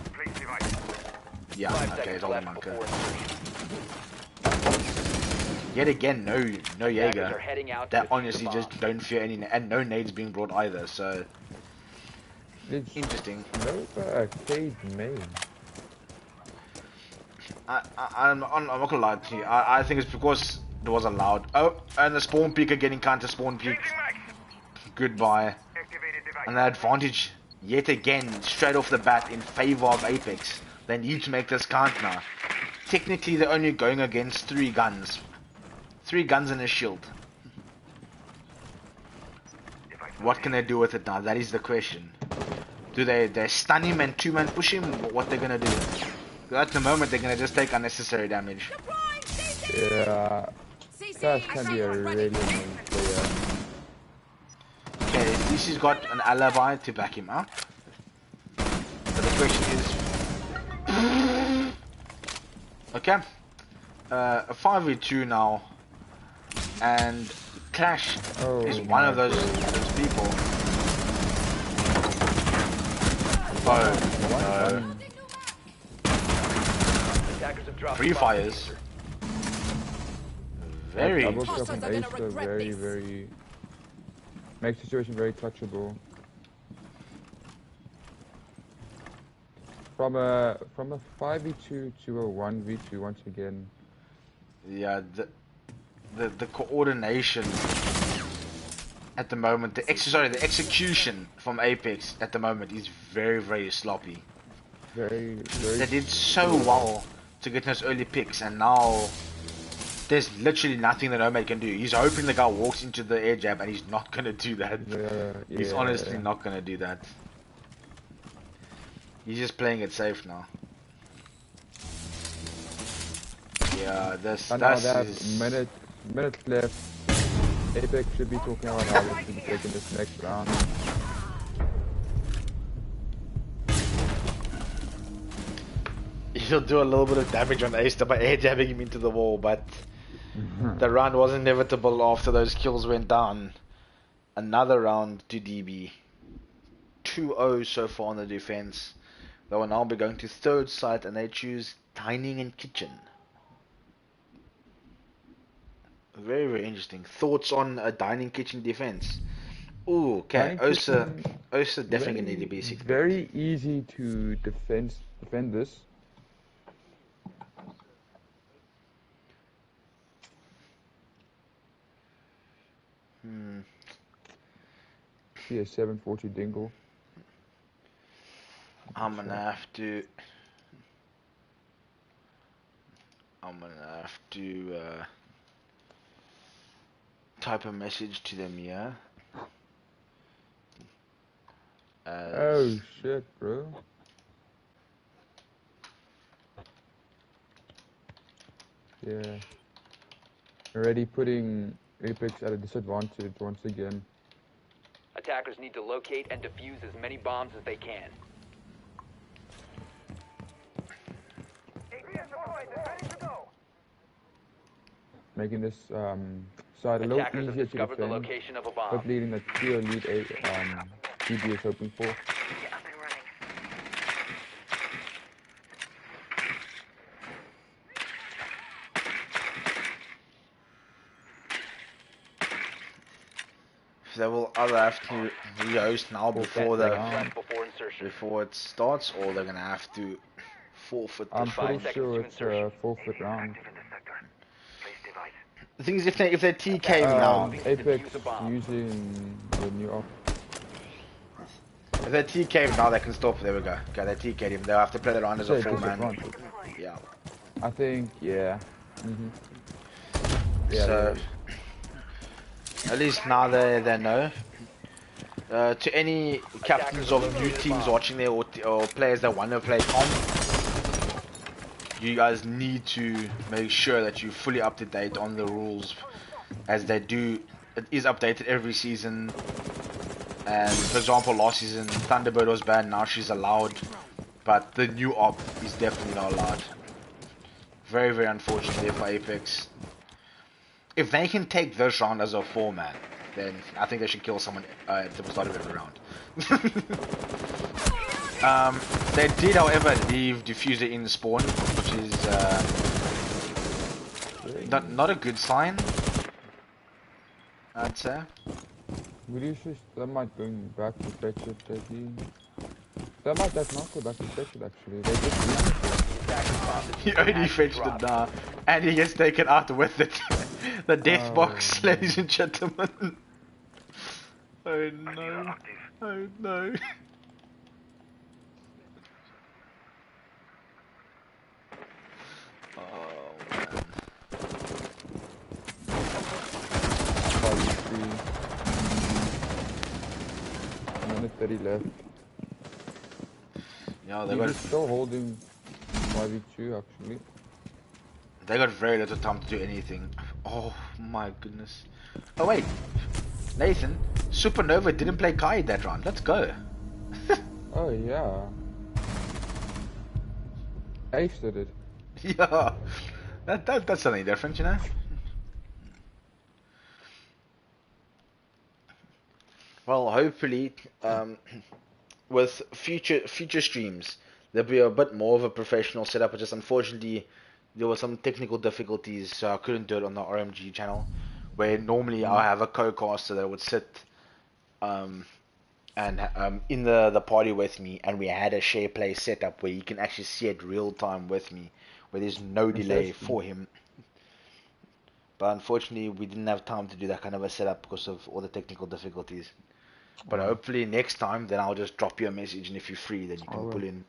Yeah, 5 okay, he's seconds holding left bunker. before insertion. Yet again, no Attackers are Jaeger. heading out to That defuse the honestly bomb. just don't fear any, and no nades being brought either, so It's interesting. no arcade main. I'm not gonna lie to you. I think it's because it was allowed. Oh, and the spawn peeker getting counter spawn peeked. Goodbye. And the advantage yet again straight off the bat in favor of Apex. They need to make this count now. Technically, they're only going against 3 guns. 3 guns and a shield. What can they do with it now? That is the question. Do they stun him and 2-man push him? What they're gonna do? At the moment, they're gonna just take unnecessary damage. Yeah. That can be a really annoying player. Okay, at least he's got an alibi to back him up. But the question is... Okay. A 5v2 now. And Clash is one of those people. Oh, Attackers have dropped Free the bomb. fires. Very Double interesting. kill from Ace, very... Makes the situation very touchable. From a 5v2 to a 1v2 once again. Yeah, the coordination at the moment, the execution from Apex at the moment is very sloppy. Very They did so well to get those early picks, and now there's literally nothing that Nomad can do. He's hoping the guy walks into the air jab, and he's not gonna do that. He's honestly not gonna do that. He's just playing it safe now. Yeah, this is... minutes left. Apex should be talking about how they should be taking this next round. He'll do a little bit of damage on Ace by air jabbing him into the wall, but the round was inevitable after those kills went down. Another round to DB. 2-0 so far on the defense. They will now be going to third site, and they choose dining and kitchen. Very interesting. Thoughts on a dining kitchen defense? Ooh, okay. Osa definitely need to be 6. Very easy to defend this. See a 740 dingle. I'm gonna have to type a message to them, yeah. Oh shit, bro. Yeah. Already putting Apex at a disadvantage once again. Attackers need to locate and defuse as many bombs as they can. Making this side a little Attackers have easier to discovered the defend. location of a bomb. Hopefully leading that clear lead DB is hoping for. They will either have to rehost now before it starts, or they're gonna have to forfeit the I'm fight. pretty sure it's a forfeit round. The thing is, if they TK now, Apex using the new op. If they TK now, they can stop. There we go. Okay, they TK'd him. They'll have to play the round as a full man. Yeah. I think, yeah. Yeah. So, at least now they know. To any captains of new teams watching there, or players that want to play comp, you guys need to make sure that you're fully up to date on the rules, as they do. It is updated every season. And for example, last season Thunderbird was banned. Now she's allowed, but the new op is definitely not allowed. Very, very unfortunate there for Apex. If they can take this round as a 4-man, then I think they should kill someone at the start of every round. They did, however, leave Diffuser in the spawn, which is not a good sign, I'd say. They might go back to fetch it, maybe. They might not go back to fetch it, actually. They just He only fetched it now, and he gets taken out with it. The death box, ladies and gentlemen. Oh no. Oh no. Oh man. 30 left. Yeah, they're still holding 5v2 actually. They got very little time to do anything. Oh my goodness. Oh wait, Nathan, Supernova didn't play Kai that round. Let's go. Oh yeah. Ace did it. Yeah, that's something different, you know. Well, hopefully, with future streams, there'll be a bit more of a professional setup. But just unfortunately, there were some technical difficulties, so I couldn't do it on the RMG channel, where normally I have a co-caster that would sit, in the party with me, and we had a share play setup where you can actually see it real time with me, where there's no delay for him. But unfortunately, we didn't have time to do that kind of a setup because of all the technical difficulties. But hopefully next time, then I'll just drop you a message, and if you're free, then you can pull in.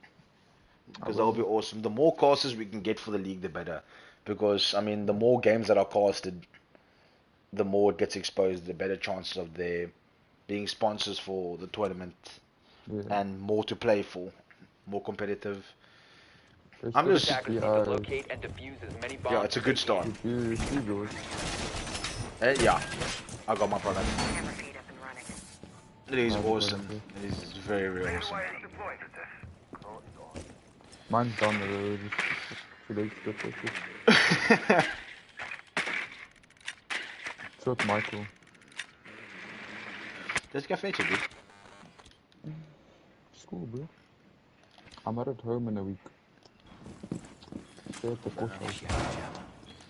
Because that'll be awesome. The more casters we can get for the league, the better. Because, I mean, the more games that are casted, the more it gets exposed, the better chances of there being sponsors for the tournament. And more to play for. More competitive. I'm just... Yeah, it's a good start. Yeah, I got my product. It is awesome. It is very, very awesome. Mine's down the road. Shot Michael. Let's go fetch it, dude. School, bro. I'm not at home in a week. Stay at the post house.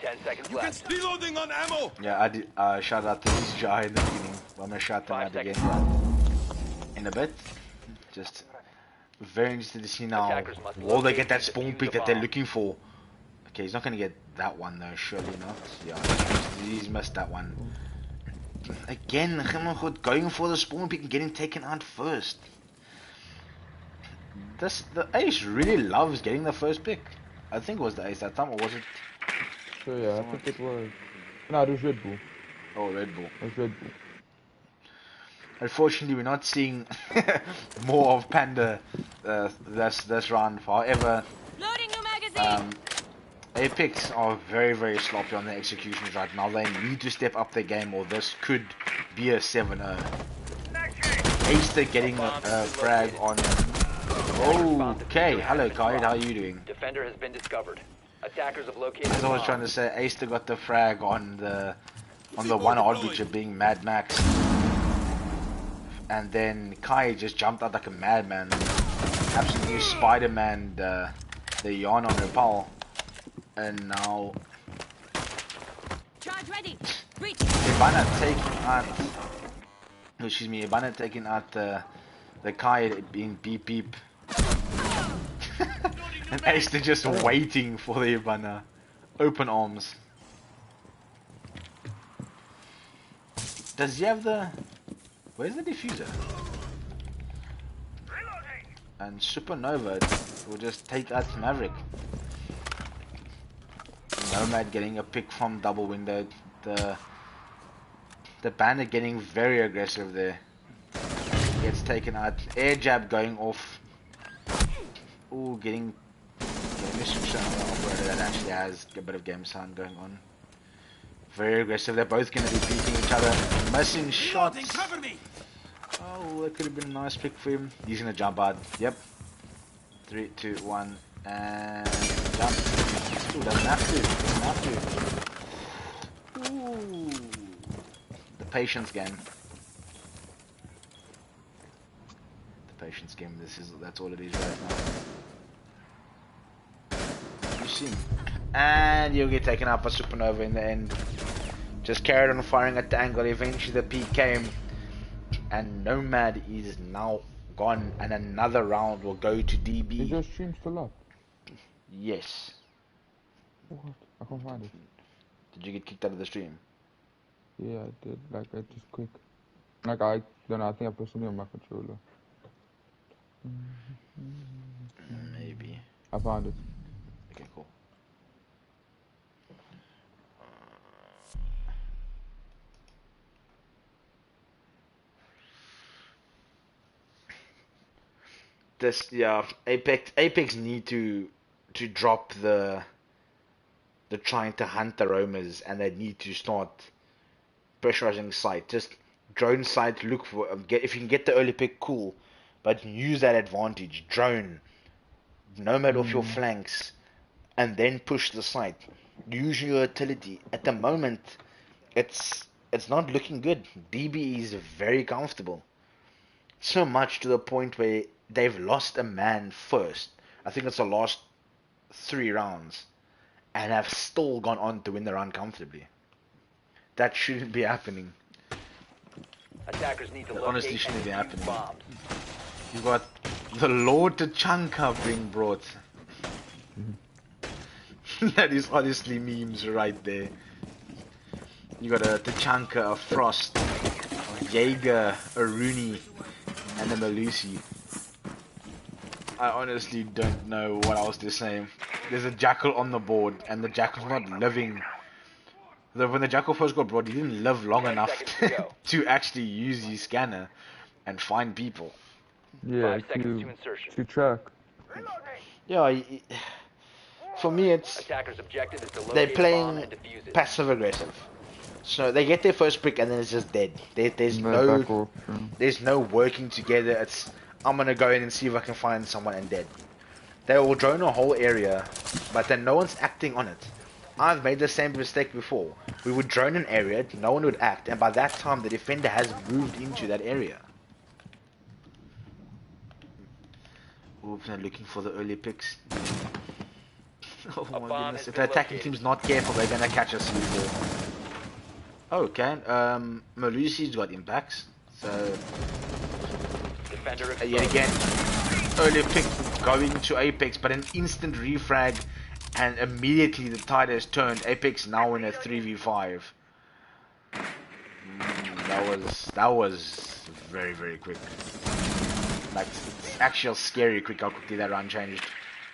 10 seconds left. Reloading on ammo. Yeah, I did. Shout out to this guy in the beginning. I'm gonna shout them out again in a bit. Just very interested to see now. Will they get that spawn pick that they're looking for? Okay, he's not gonna get that one though. Surely not. Yeah, he's missed that one. Again, going for the spawn pick and getting taken out first. The ace really loves getting the first pick. I think it was the ace that time, or was it? So yeah, I think it was. No, it was Red Bull. Oh, Red Bull. That's Red Bull. Unfortunately, we're not seeing more of Panda this round. However, Loading new magazine. Ap3x are very, very sloppy on their executions right now. They need to step up their game, or this could be a 7-0. Aster getting a frag on. Okay, hello Kaid, how are you doing? Defender has been discovered. Attackers have located. As I was trying to say, Aster got the frag on the one odd Witcher being Mad Max, and then Kai just jumped out like a madman, absolutely Spider-Man the yarn on Repel, and now Charge ready. Breach. Ibana taking out. Excuse me, Ibana taking out the Kai being beep beep. And Aster just waiting for the Ibana. Open arms. Does he have the... Where's the diffuser? And Supernova will just take out Maverick. Nomad getting a pick from double window. The Bandit getting very aggressive there. Gets taken out. Air jab going off. Ooh, getting restriction on the operator that actually has a bit of game sound going on. Very aggressive. They're both going to be beating each other. Missing shots. Oh, that could have been a nice pick for him. He's going to jump out. Yep. 3, 2, 1, and jump. Ooh, doesn't have to. Doesn't have to. Ooh. The patience game. The patience game. That's all it is right now. And you'll get taken out by Supernova in the end. Just carried on firing at the angle. Eventually the peak came, and Nomad is now gone, and another round will go to DB. Is your stream still up? Yes. What? I can't find it. Did you get kicked out of the stream? Yeah, I did. Like, I just quick. Like, I don't know. I think I put something on my controller. Maybe. I found it. Okay, cool. Ap3x need to drop the trying to hunt the roamers, and they need to start pressurizing site. Just drone site, look for if you can get the early pick, cool, but use that advantage. Drone Nomad off your flanks, and then push the site. Use your utility. At the moment, it's not looking good. DB is very comfortable. So much to the point where they've lost a man first. I think it's the last 3 rounds, and have still gone on to win the round comfortably. That shouldn't be happening. Attackers need to That honestly locate shouldn't be and defuse happening. bombs. You got the Lord Tachanka being brought. That is honestly memes right there. You got a Tachanka, a Frost, a Jaeger, a Rooney, and a Malusi. I honestly don't know what else to say. There's a Jackal on the board, and the Jackal's not living. When the Jackal first got brought, he didn't live long 10 enough seconds to go. to actually use his scanner and find people. Yeah, 5 seconds to insertion. to track. Yeah, for me it's Attackers' objective is to they're locate a bomb playing and defuse it. passive aggressive. So they get their first pick and then it's just dead. There's No no back off, yeah. there's no working together. It's I'm gonna go in and see if I can find someone and dead. They will drone a whole area, but then no one's acting on it. I've made the same mistake before. We would drone an area, no one would act, and by that time the defender has moved into that area. Oops, they're looking for the early picks. Oh my goodness, if the attacking team's not careful, they're gonna catch us. Okay, Malusi's got impacts, so Defender yet again, early pick going to Ap3x, but an instant refrag, and immediately the tide has turned. Ap3x now in a 3v5. That was very, very quick. Like, it's actually scary quick how quickly that run changed.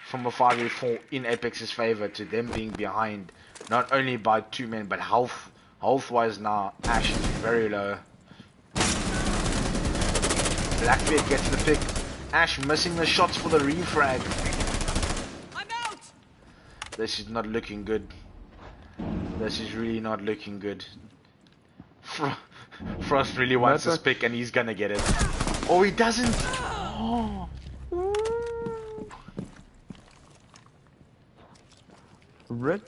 From a 5v4 in Ap3x's favor to them being behind, not only by 2 men, but how Health-wise now, Ash is very low. Blackbeard gets the pick. Ash missing the shots for the refrag. I'm out. This is not looking good. This is really not looking good. Frost really wants this pick and he's gonna get it. Oh, he doesn't! Oh. Red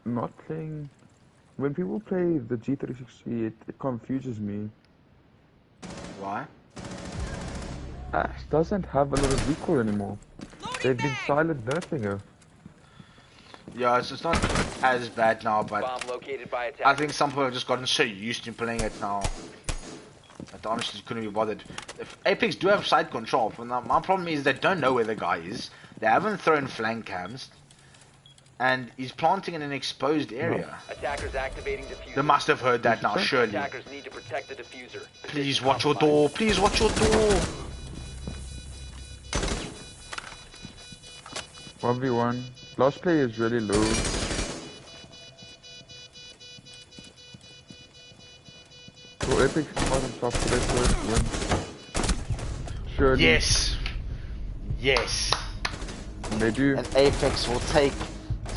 not playing. When people play the G360, it confuses me. Why? Ash doesn't have a lot of recoil anymore. They've been silent nerfing her. Yeah, it's not as bad now, but Bomb located by I attackers. think some people have just gotten so used to playing it now that they honestly couldn't be bothered. If Apex do have side control, but my problem is they don't know where the guy is. They haven't thrown flank cams, and he's planting in an exposed area. Attackers activating diffuser. They must have heard that now, surely. Attackers need to protect the diffuser. Please watch your door. Please watch your door. 1v1. Last play is really low. So Epic smart and soft for their first win. Surely. Yes. Yes. And they do. And Apex will take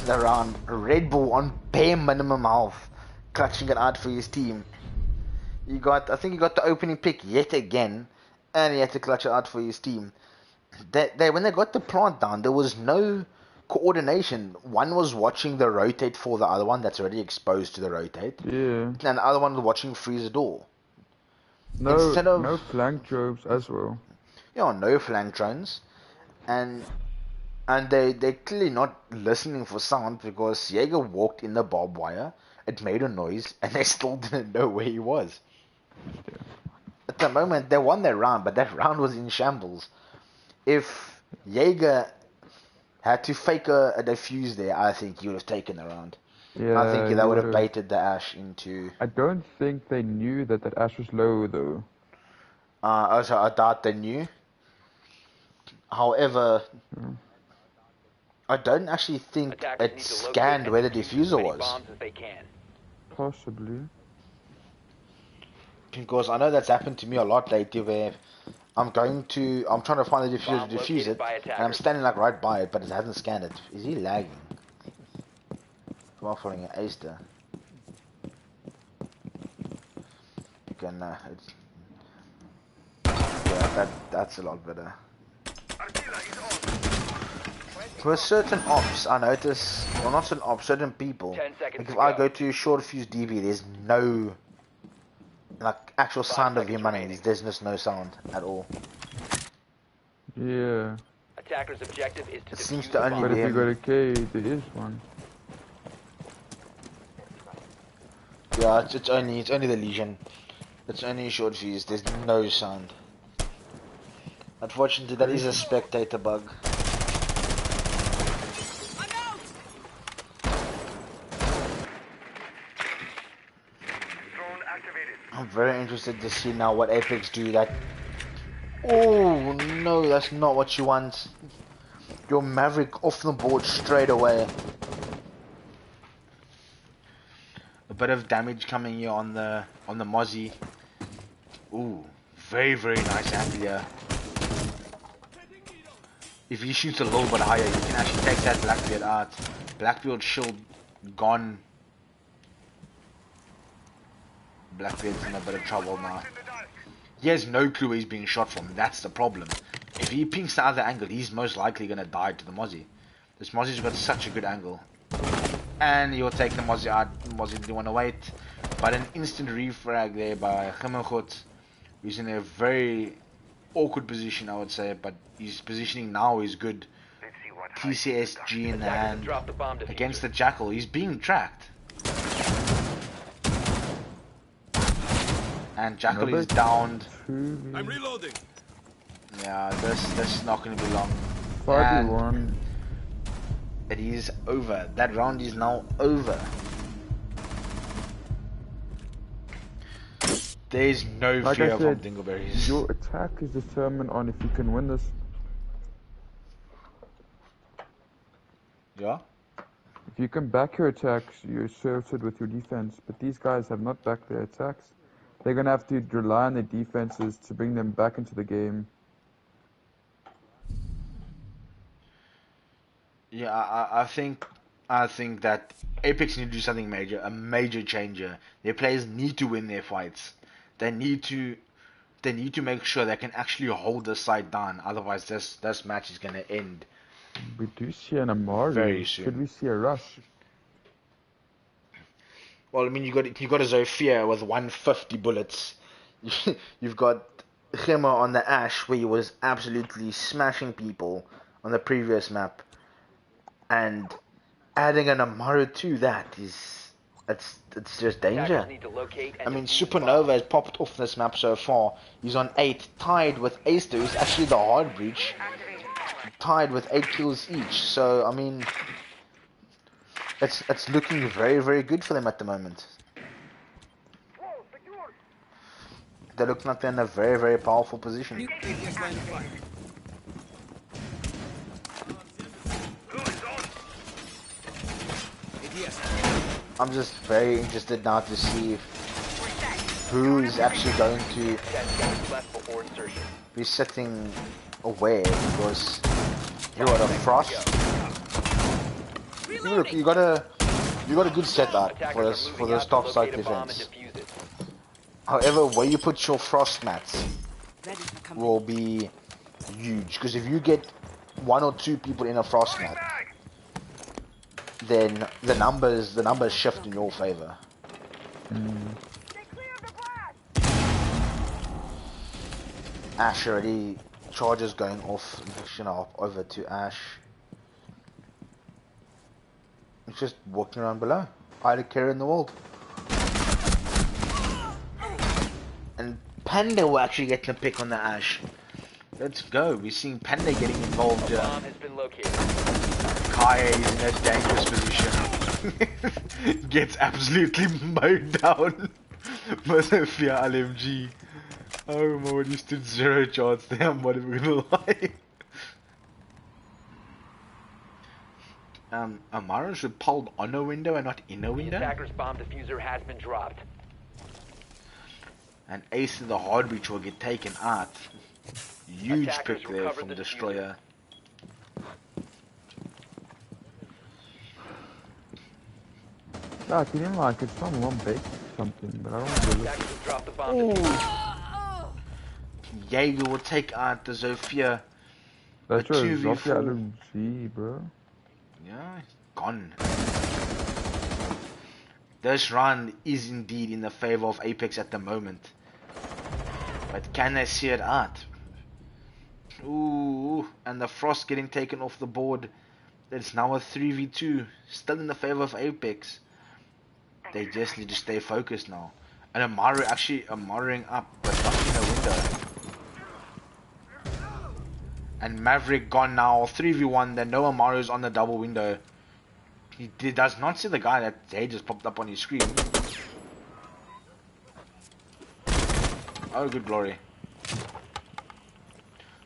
the round. Red Bull on bare minimum health, clutching it out for his team. I think he got the opening pick yet again, and he had to clutch it out for his team. When they got the plant down, there was no coordination. One was watching the rotate for the other one that's already exposed to the rotate. Yeah. And the other one was watching freeze the door. No flank droves as well. Yeah, no flank drones. And they're clearly not listening for sound because Jaeger walked in the barbed wire, it made a noise, and they still didn't know where he was. Yeah. At the moment, they won their round, but that round was in shambles. If Jaeger had to fake a defuse there, I think he would have taken the round. Yeah, I think that would have baited the Ash into... I don't think they knew that Ash was low though. Also, I doubt they knew. However, I don't actually think Attackers it need to locate scanned and where the defuse as diffuser many was. bombs as they can. Possibly. Because I know that's happened to me a lot lately where I'm trying to find the diffuser Bomb to defuse located it, by and I'm attackers. standing like right by it, but it hasn't scanned it. Is he lagging? Come on, following an ace there. You can, that's a lot better. For certain ops, I notice, well not certain ops, certain people, 10 seconds like to if I go. go to short fuse DB, there's no, like, actual sound of him seconds running, remaining. there's just no sound at all. Yeah. Attackers' objective is to It seems defuse to the only bomb. But if Yeah. you got a K, there is one. Yeah, it's only the Legion. It's only short fuse, there's no sound. Unfortunately, that is a spectator bug. I'm out. Drone activated. I'm very interested to see now what Apex do that. Oh no, that's not what you want. Your Maverick off the board straight away. A bit of damage coming here on the Mozzie. Ooh, very nice angle here. If he shoots a little bit higher, you can actually take that Blackbeard out. Blackbeard shield gone. Blackbeard's in a bit of trouble now. He has no clue where he's being shot from. That's the problem. If he pinks the other angle, he's most likely going to die to the Mozzie. This Mozzie's got such a good angle. And he'll take the Mozzie out. Mozzie didn't want to wait. But an instant refrag there by Gimmelchut, who's in a very awkward position, I would say. But his positioning now is good. Let's see what TCSG in the Attackers have hand. dropped the bomb diffuser. Against the Jackal. He's being tracked. And Jackal is downed. I'm reloading. Yeah, this is not going to be long. 5v1. It is over. That round is now over. There's no Like fear I from said, Dingleberries. your attack is determined on if you can win this. Yeah? If you can back your attacks, you're sorted with your defense. But these guys have not backed their attacks. They're gonna have to rely on their defenses to bring them back into the game. Yeah, I think that Apex need to do something major, a major changer. Their players need to win their fights. They need to make sure they can actually hold the side down. Otherwise, this match is gonna end We do see an Amari. very soon. Should we see a rush? Well, I mean, you got a Zofia with 150 bullets. You've got Gemma on the Ash, where he was absolutely smashing people on the previous map, and adding an Amaru to that it's just danger. Attackers need to locate and I mean, defuse the Supernova bomb. has popped off this map so far. He's on 8, tied with Aster, who's actually the hard breach, tied with 8 kills each. So, I mean, it's looking very, very good for them at the moment. They look like they're in a very, very powerful position. ATS line of fire. ATS. I'm just very interested now to see who is actually going to 10 seconds left before insertion. be sitting away, because you got a Frost. Look, you got a good setup for Attackers this are moving out to top side locate a bomb and defense. defuse it. However, where you put your frost mats Ready to come will be huge, because if you get 1 or 2 people in a frost mat, then the numbers shift in your favor. Ash already, charges going off. Infection up over to Ash. He's just walking around below. I don't care in the world. And Panda will actually get the pick on the Ash. Let's go. We're seeing Panda getting involved. Bomb has been located. Kaya is in a dangerous position. Gets absolutely mowed down by Sophia RMG. Oh my word, you stood 0 chance there, I'm not even gonna lie. Amara should pulled on a window and not in a The window. attacker's bomb diffuser has been dropped. And Ace in the hard breach will get taken out. Huge Attackers pick there recovered from the Destroyer. Nah, can you like it's from one base or something, but I don't really. Attackers have dropped the bomb diffuser. Jaeger will take out the Zofia. That's The what 2v4. Zofia RMG, bro. Yeah, gone. This round is indeed in the favor of Apex at the moment. But can they see it out? Ooh, and the Frost getting taken off the board. It's now a 3v2. Still in the favor of Apex. They just need to stay focused now. And Amaru actually Amaruing up, but not in a window. And Maverick gone now, 3v1, then no Amaru's on the double window. He does not see the guy that he just popped up on his screen. Oh, good glory.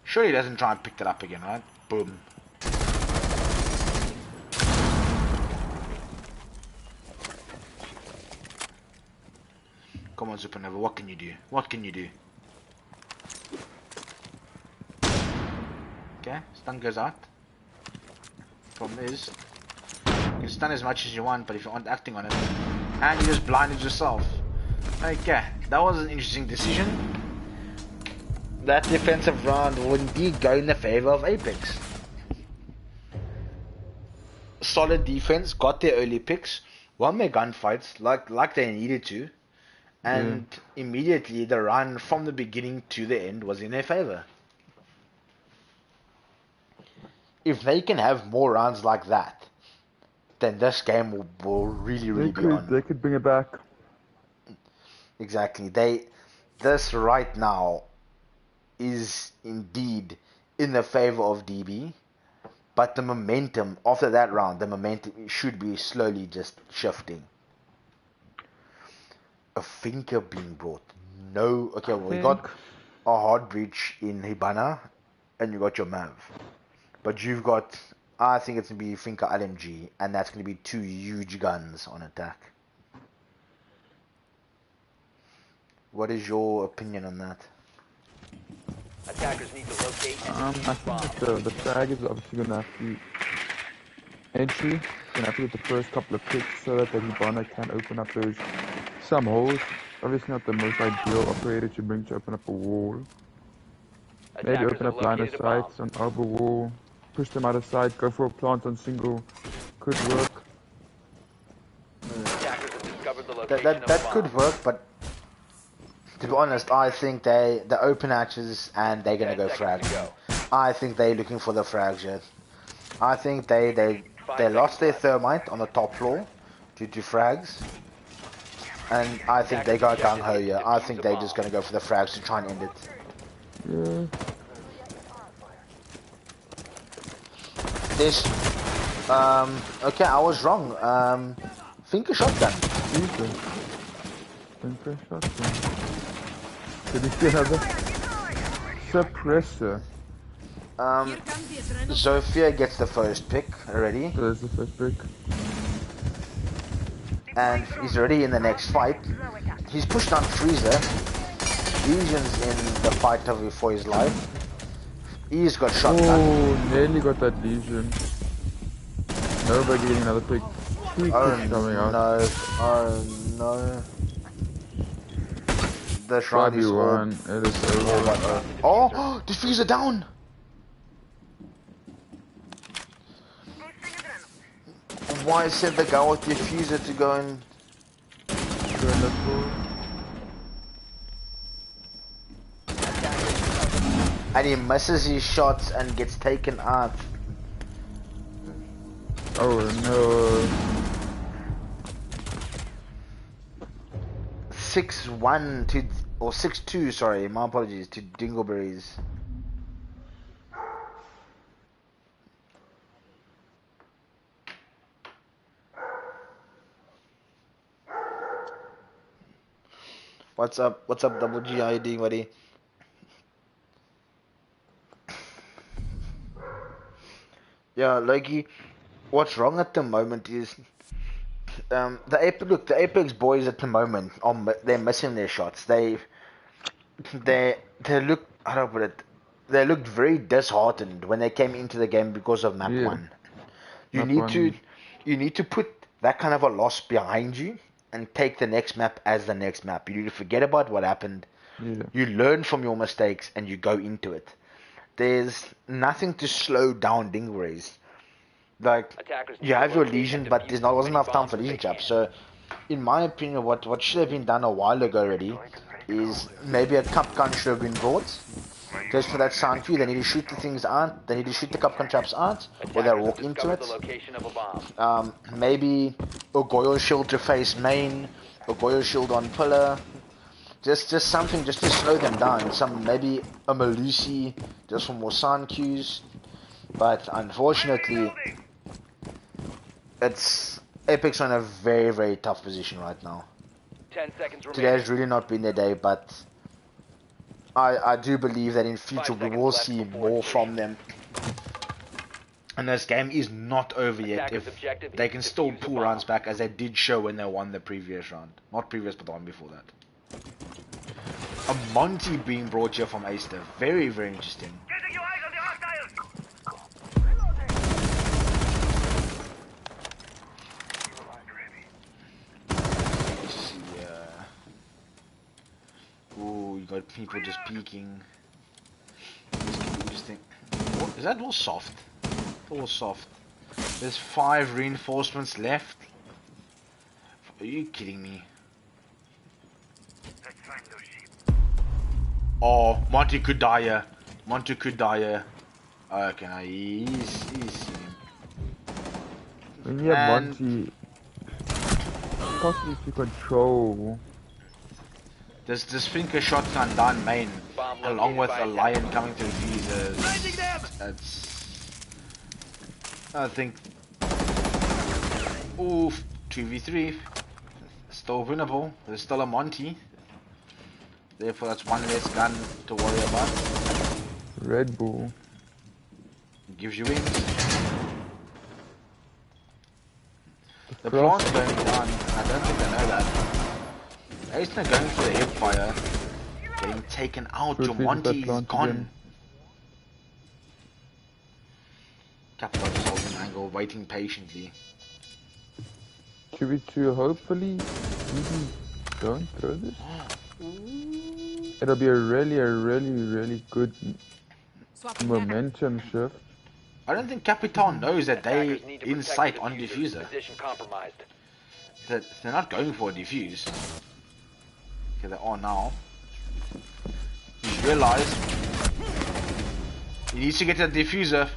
Sure he doesn't try and pick that up again, right? Boom. Come on, Supernova, what can you do? What can you do? Okay, stun goes out. Problem is, you can stun as much as you want, but if you aren't acting on it, and you just blinded yourself. Okay, that was an interesting decision. That defensive round will indeed go in the favor of Apex. Solid defense, got their early picks, won their gunfights like they needed to, and immediately the run from the beginning to the end was in their favor. If they can have more rounds like that, then this game will really be on. They could bring it back. Exactly. This right now is indeed in the favor of DB, but the momentum after that round, the momentum should be slowly just shifting. A Finker being brought. No. Okay, well, we got a hard breach in Hibana, and you got your Mav. But you've got I think it's going to be Finka RMG, and that's going to be 2 huge guns on attack. What is your opinion on that? Attackers need to locate and I defuse think bombs. that the frag is obviously gonna have to entry. Gonna have to get the first couple of picks so that the Hibana can open up those some holes. Obviously not the most ideal operator to bring to open up a wall. Maybe Attackers open have up line of located a bomb. sights on over wall, push them out of sight, go for a plant on single. Could work. Attackers have discovered the location of a That bomb. could work, but to be honest, I think they open hatches and they're gonna 10 go seconds frag. to go. I think they're looking for the frags yet. I think they lost their thermite on the top floor due to frags, and I think they got gung ho here. I think they're just gonna go for the frags to try and end it. Yeah. This, okay, I was wrong. Think a shotgun. Decent. Think a shotgun. Did you see another suppressor? Here comes the adrenaline. Zofia gets the first pick already, There's the first pick. and he's already in the next fight. He's pushed on Freezer. Legion's in the fight for his life. He's got shotgun. Oh, nearly got that Legion. Nobody getting another pick. 3 Oh picks coming out. no! Oh no! The shrine is all. 5v1. It is over. Oh, diffuser down! Why said the guy with the diffuser to go and... Go in the pool. And he misses his shots and gets taken out. Oh no. 6-1 to... Or 6-2, sorry, my apologies, to Dingleberries. What's up? What's up, Double G? How you doing, buddy? Yeah, Loki, what's wrong at the moment is the Apex boys at the moment they're missing their shots. They look, how do I put it? They looked very disheartened when they came into the game because of map 1. You need to put that kind of a loss behind you and take the next map as the next map. You need to forget about what happened. Yeah. You learn from your mistakes and you go into it. There's nothing to slow down Dingleberries. Like, you have your Legion, but there wasn't enough time for Legion chaps. So, in my opinion, what should have been done a while ago already is maybe a cup gun should have been brought. Just for that sound cue, they need to shoot the things out. They need to shoot the cup gun traps out, or they'll walk into it. Maybe a Goyle shield to face main, a Goyle shield on pillar. Just something just to slow them down. Maybe a Malusi just for more sound cues. But unfortunately, Apex are in a very, very tough position right now. 10 seconds remaining. Today's really not been their day, but I do believe that in future we will see more from them. And this game is not over yet. If they can still pull rounds back, as they did show when they won the previous round. Not previous, but the one before that. A Monty being brought here from Aster. Very, very interesting. Getting your eyes on the hostiles! Ooh, you got people just peeking. This could be interesting. What? Is that all soft? All soft. There's 5 reinforcements left. Are you kidding me? Let's find those sheep. Oh, Monty could die here. Monty could die here. Okay, now he's seen him. When you have And- Monty, possibly to control. There's this Finker shotgun down main, Bomb along with located a by lion coming through freezers. That's... I think... Ooh, 2v3. Still winnable. There's still a Monty. Therefore, that's one less gun to worry about. Red Bull. Gives you wings. The Cross. plant's going down. I don't think they know that. Ace going for the hip fire. Getting taken out. Switch reaches that Jomonti is plant gone. again. Capital just holding angle, waiting patiently. 2v2, hopefully Easy don't throw this. It'll be a really good momentum shift. I don't think Capitan knows that they Attackers need to in protect sight the on diffuser. diffuser. Position compromised. That they're not going for a diffuse. Okay, they are now. He's realized he needs to get to the diffuser,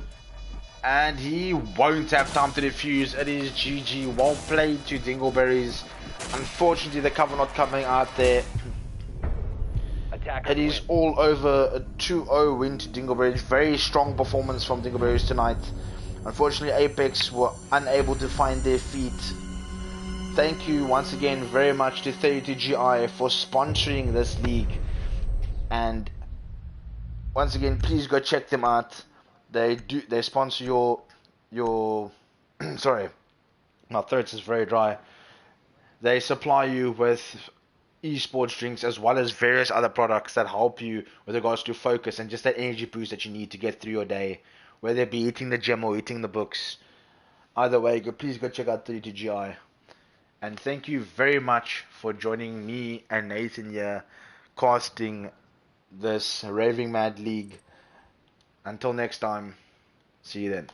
and he won't have time to defuse. It is GG. Well played to Dingleberries. Unfortunately, the cover not coming out there. Attackers It is win. all over. A 2-0 win to Dingleberries. Very strong performance from Dingleberries tonight. Unfortunately, Ap3x were unable to find their feet. Thank you once again very much to 32GI for sponsoring this league. And once again, please go check them out. They sponsor your sorry, my throat is very dry. They supply you with esports drinks as well as various other products that help you with regards to focus and just that energy boost that you need to get through your day, whether it be eating the gym or eating the books. Either way, please go check out 32GI. And thank you very much for joining me and Nathan here casting this Raving Mad League. Until next time, see you then.